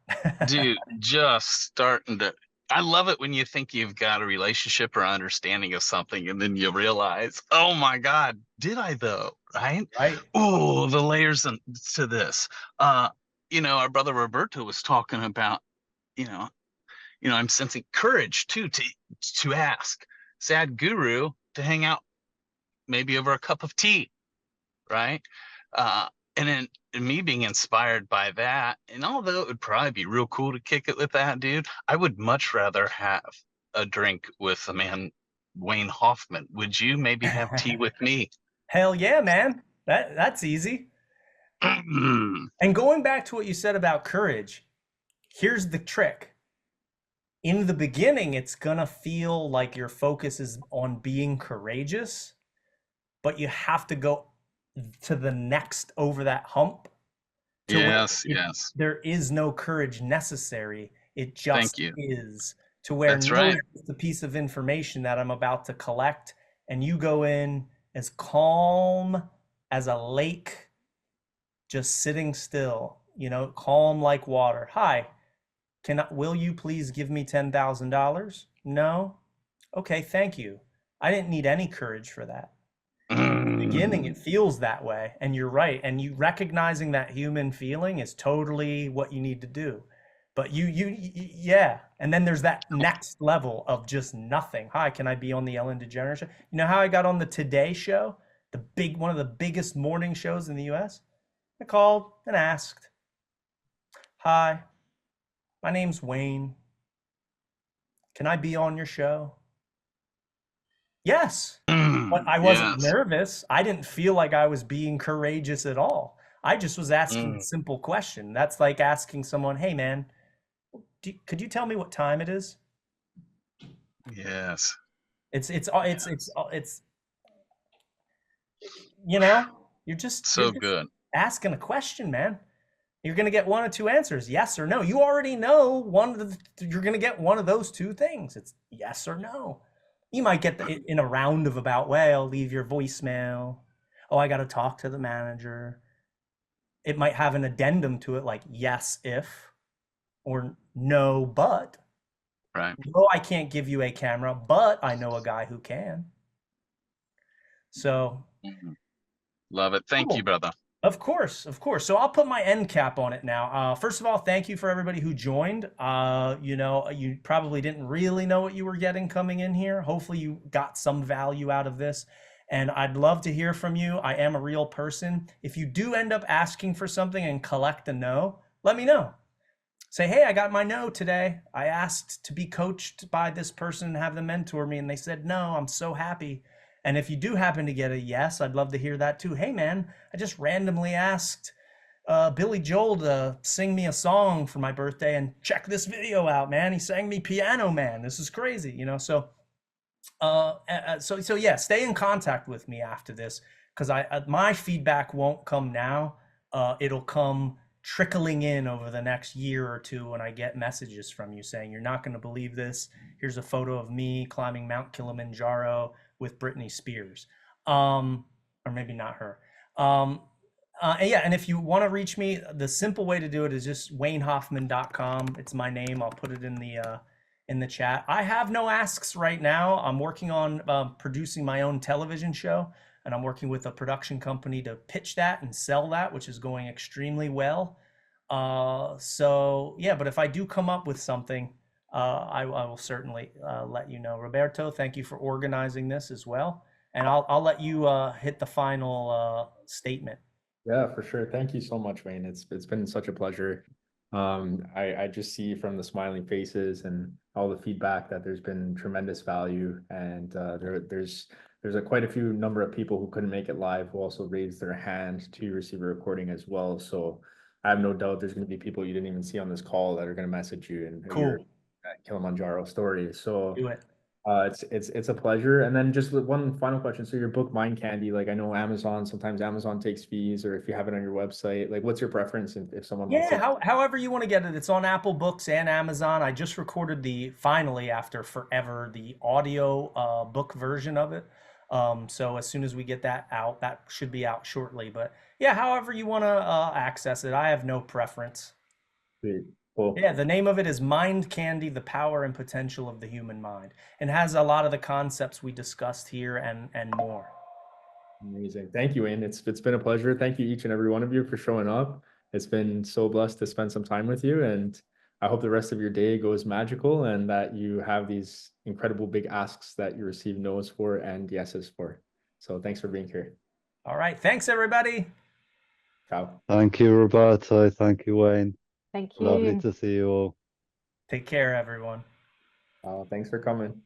Speaker 8: Dude, just starting to. I love it when you think you've got a relationship or understanding of something, and then you realize, oh my God, did I though? Right?
Speaker 2: Right.
Speaker 8: Oh, the layers to this. Uh, our brother Roberto was talking about, you know, I'm sensing courage too to ask Sad Guru to hang out maybe over a cup of tea, right? And then me being inspired by that, and although it would probably be real cool to kick it with that dude, I would much rather have a drink with a man, Wayne Hoffman. Would you maybe have tea with me?
Speaker 2: Hell yeah, man. That's easy. And going back to what you said about courage, here's the trick. In the beginning, it's gonna feel like your focus is on being courageous, but you have to go to the next over that hump to where
Speaker 8: Yes, yes.
Speaker 2: there is no courage necessary. It
Speaker 8: Thank
Speaker 2: just
Speaker 8: you.
Speaker 2: is, to where
Speaker 8: That's
Speaker 2: no
Speaker 8: right.
Speaker 2: is just a piece of information that I'm about to collect, and you go in as calm as a lake, just sitting still, calm like water. Hi, will you please give me $10,000? No? Okay, thank you. I didn't need any courage for that. Beginning, it feels that way, and you're right. And you recognizing that human feeling is totally what you need to do. But yeah. And then there's that next level of just nothing. Hi, can I be on the Ellen DeGeneres show? You know how I got on the Today Show, one of the biggest morning shows in the U.S.? I called and asked, "Hi, my name's Wayne. Can I be on your show?" Yes. But I wasn't
Speaker 8: Yes.
Speaker 2: nervous. I didn't feel like I was being courageous at all. I just was asking a simple question. That's like asking someone, "Hey, man, could you tell me what time it is?"
Speaker 8: Yes.
Speaker 2: It's you're
Speaker 8: So
Speaker 2: just
Speaker 8: good.
Speaker 2: asking a question, man. You're gonna get one of two answers, yes or no. You already know you're gonna get one of those two things. It's yes or no. You might get in a roundabout way. I'll leave your voicemail. Oh, I got to talk to the manager. It might have an addendum to it like yes if or no but.
Speaker 8: Right.
Speaker 2: No, I can't give you a camera, but I know a guy who can. So
Speaker 8: love it. Thank you, brother.
Speaker 2: Of course, of course. So I'll put my end cap on it now. First of all, thank you for everybody who joined. You probably didn't really know what you were getting coming in here. Hopefully you got some value out of this. And I'd love to hear from you. I am a real person. If you do end up asking for something and collect a no, let me know. Say, hey, I got my no today. I asked to be coached by this person and have them mentor me, and they said no. I'm so happy. And if you do happen to get a yes, I'd love to hear that too. Hey, man, I just randomly asked Billy Joel to sing me a song for my birthday, and check this video out, man. He sang me Piano Man. This is crazy, So yeah, stay in contact with me after this, because my feedback won't come now. It'll come trickling in over the next year or two when I get messages from you saying, you're not going to believe this. Here's a photo of me climbing Mount Kilimanjaro with Britney Spears. Or maybe not her. And yeah, and if you want to reach me, the simple way to do it is just waynehoffman.com. It's my name. I'll put it in the chat. I have no asks right now. I'm working on producing my own television show, and I'm working with a production company to pitch that and sell that, which is going extremely well. So yeah, but if I do come up with something, I will certainly let you know. Roberto, thank you for organizing this as well, and I'll let you hit the final statement.
Speaker 1: Yeah, for sure. Thank you so much, Wayne. It's been such a pleasure. I just see from the smiling faces and all the feedback that there's been tremendous value, and there's quite a few number of people who couldn't make it live who also raised their hand to receive a recording as well. So I have no doubt there's going to be people you didn't even see on this call that are going to message you and hear your
Speaker 2: Cool.
Speaker 1: Kilimanjaro story. So
Speaker 2: Do it.
Speaker 1: it's a pleasure. And then just one final question. So your book, Mind Candy, like I know Amazon, sometimes Amazon takes fees, or if you have it on your website, like what's your preference if someone wants
Speaker 2: Yeah,
Speaker 1: to?
Speaker 2: however you want to get it. It's on Apple Books and Amazon. I just recorded finally after forever, the audio book version of it. So as soon as we get that out, that should be out shortly. But yeah, however you want to access it, I have no preference.
Speaker 1: Sweet. Cool.
Speaker 2: Yeah, the name of it is Mind Candy, The Power and Potential of the Human Mind, and has a lot of the concepts we discussed here and more.
Speaker 1: Amazing. Thank you, Wayne. It's been a pleasure. Thank you each and every one of you for showing up. It's been so blessed to spend some time with you, and I hope the rest of your day goes magical and that you have these incredible big asks that you receive no's for and yeses for. So thanks for being here.
Speaker 2: All right. Thanks, everybody.
Speaker 1: Ciao.
Speaker 3: Thank you, Roberto. Thank you, Wayne.
Speaker 9: Thank you.
Speaker 3: Lovely to see you all.
Speaker 2: Take care, everyone.
Speaker 1: Thanks for coming.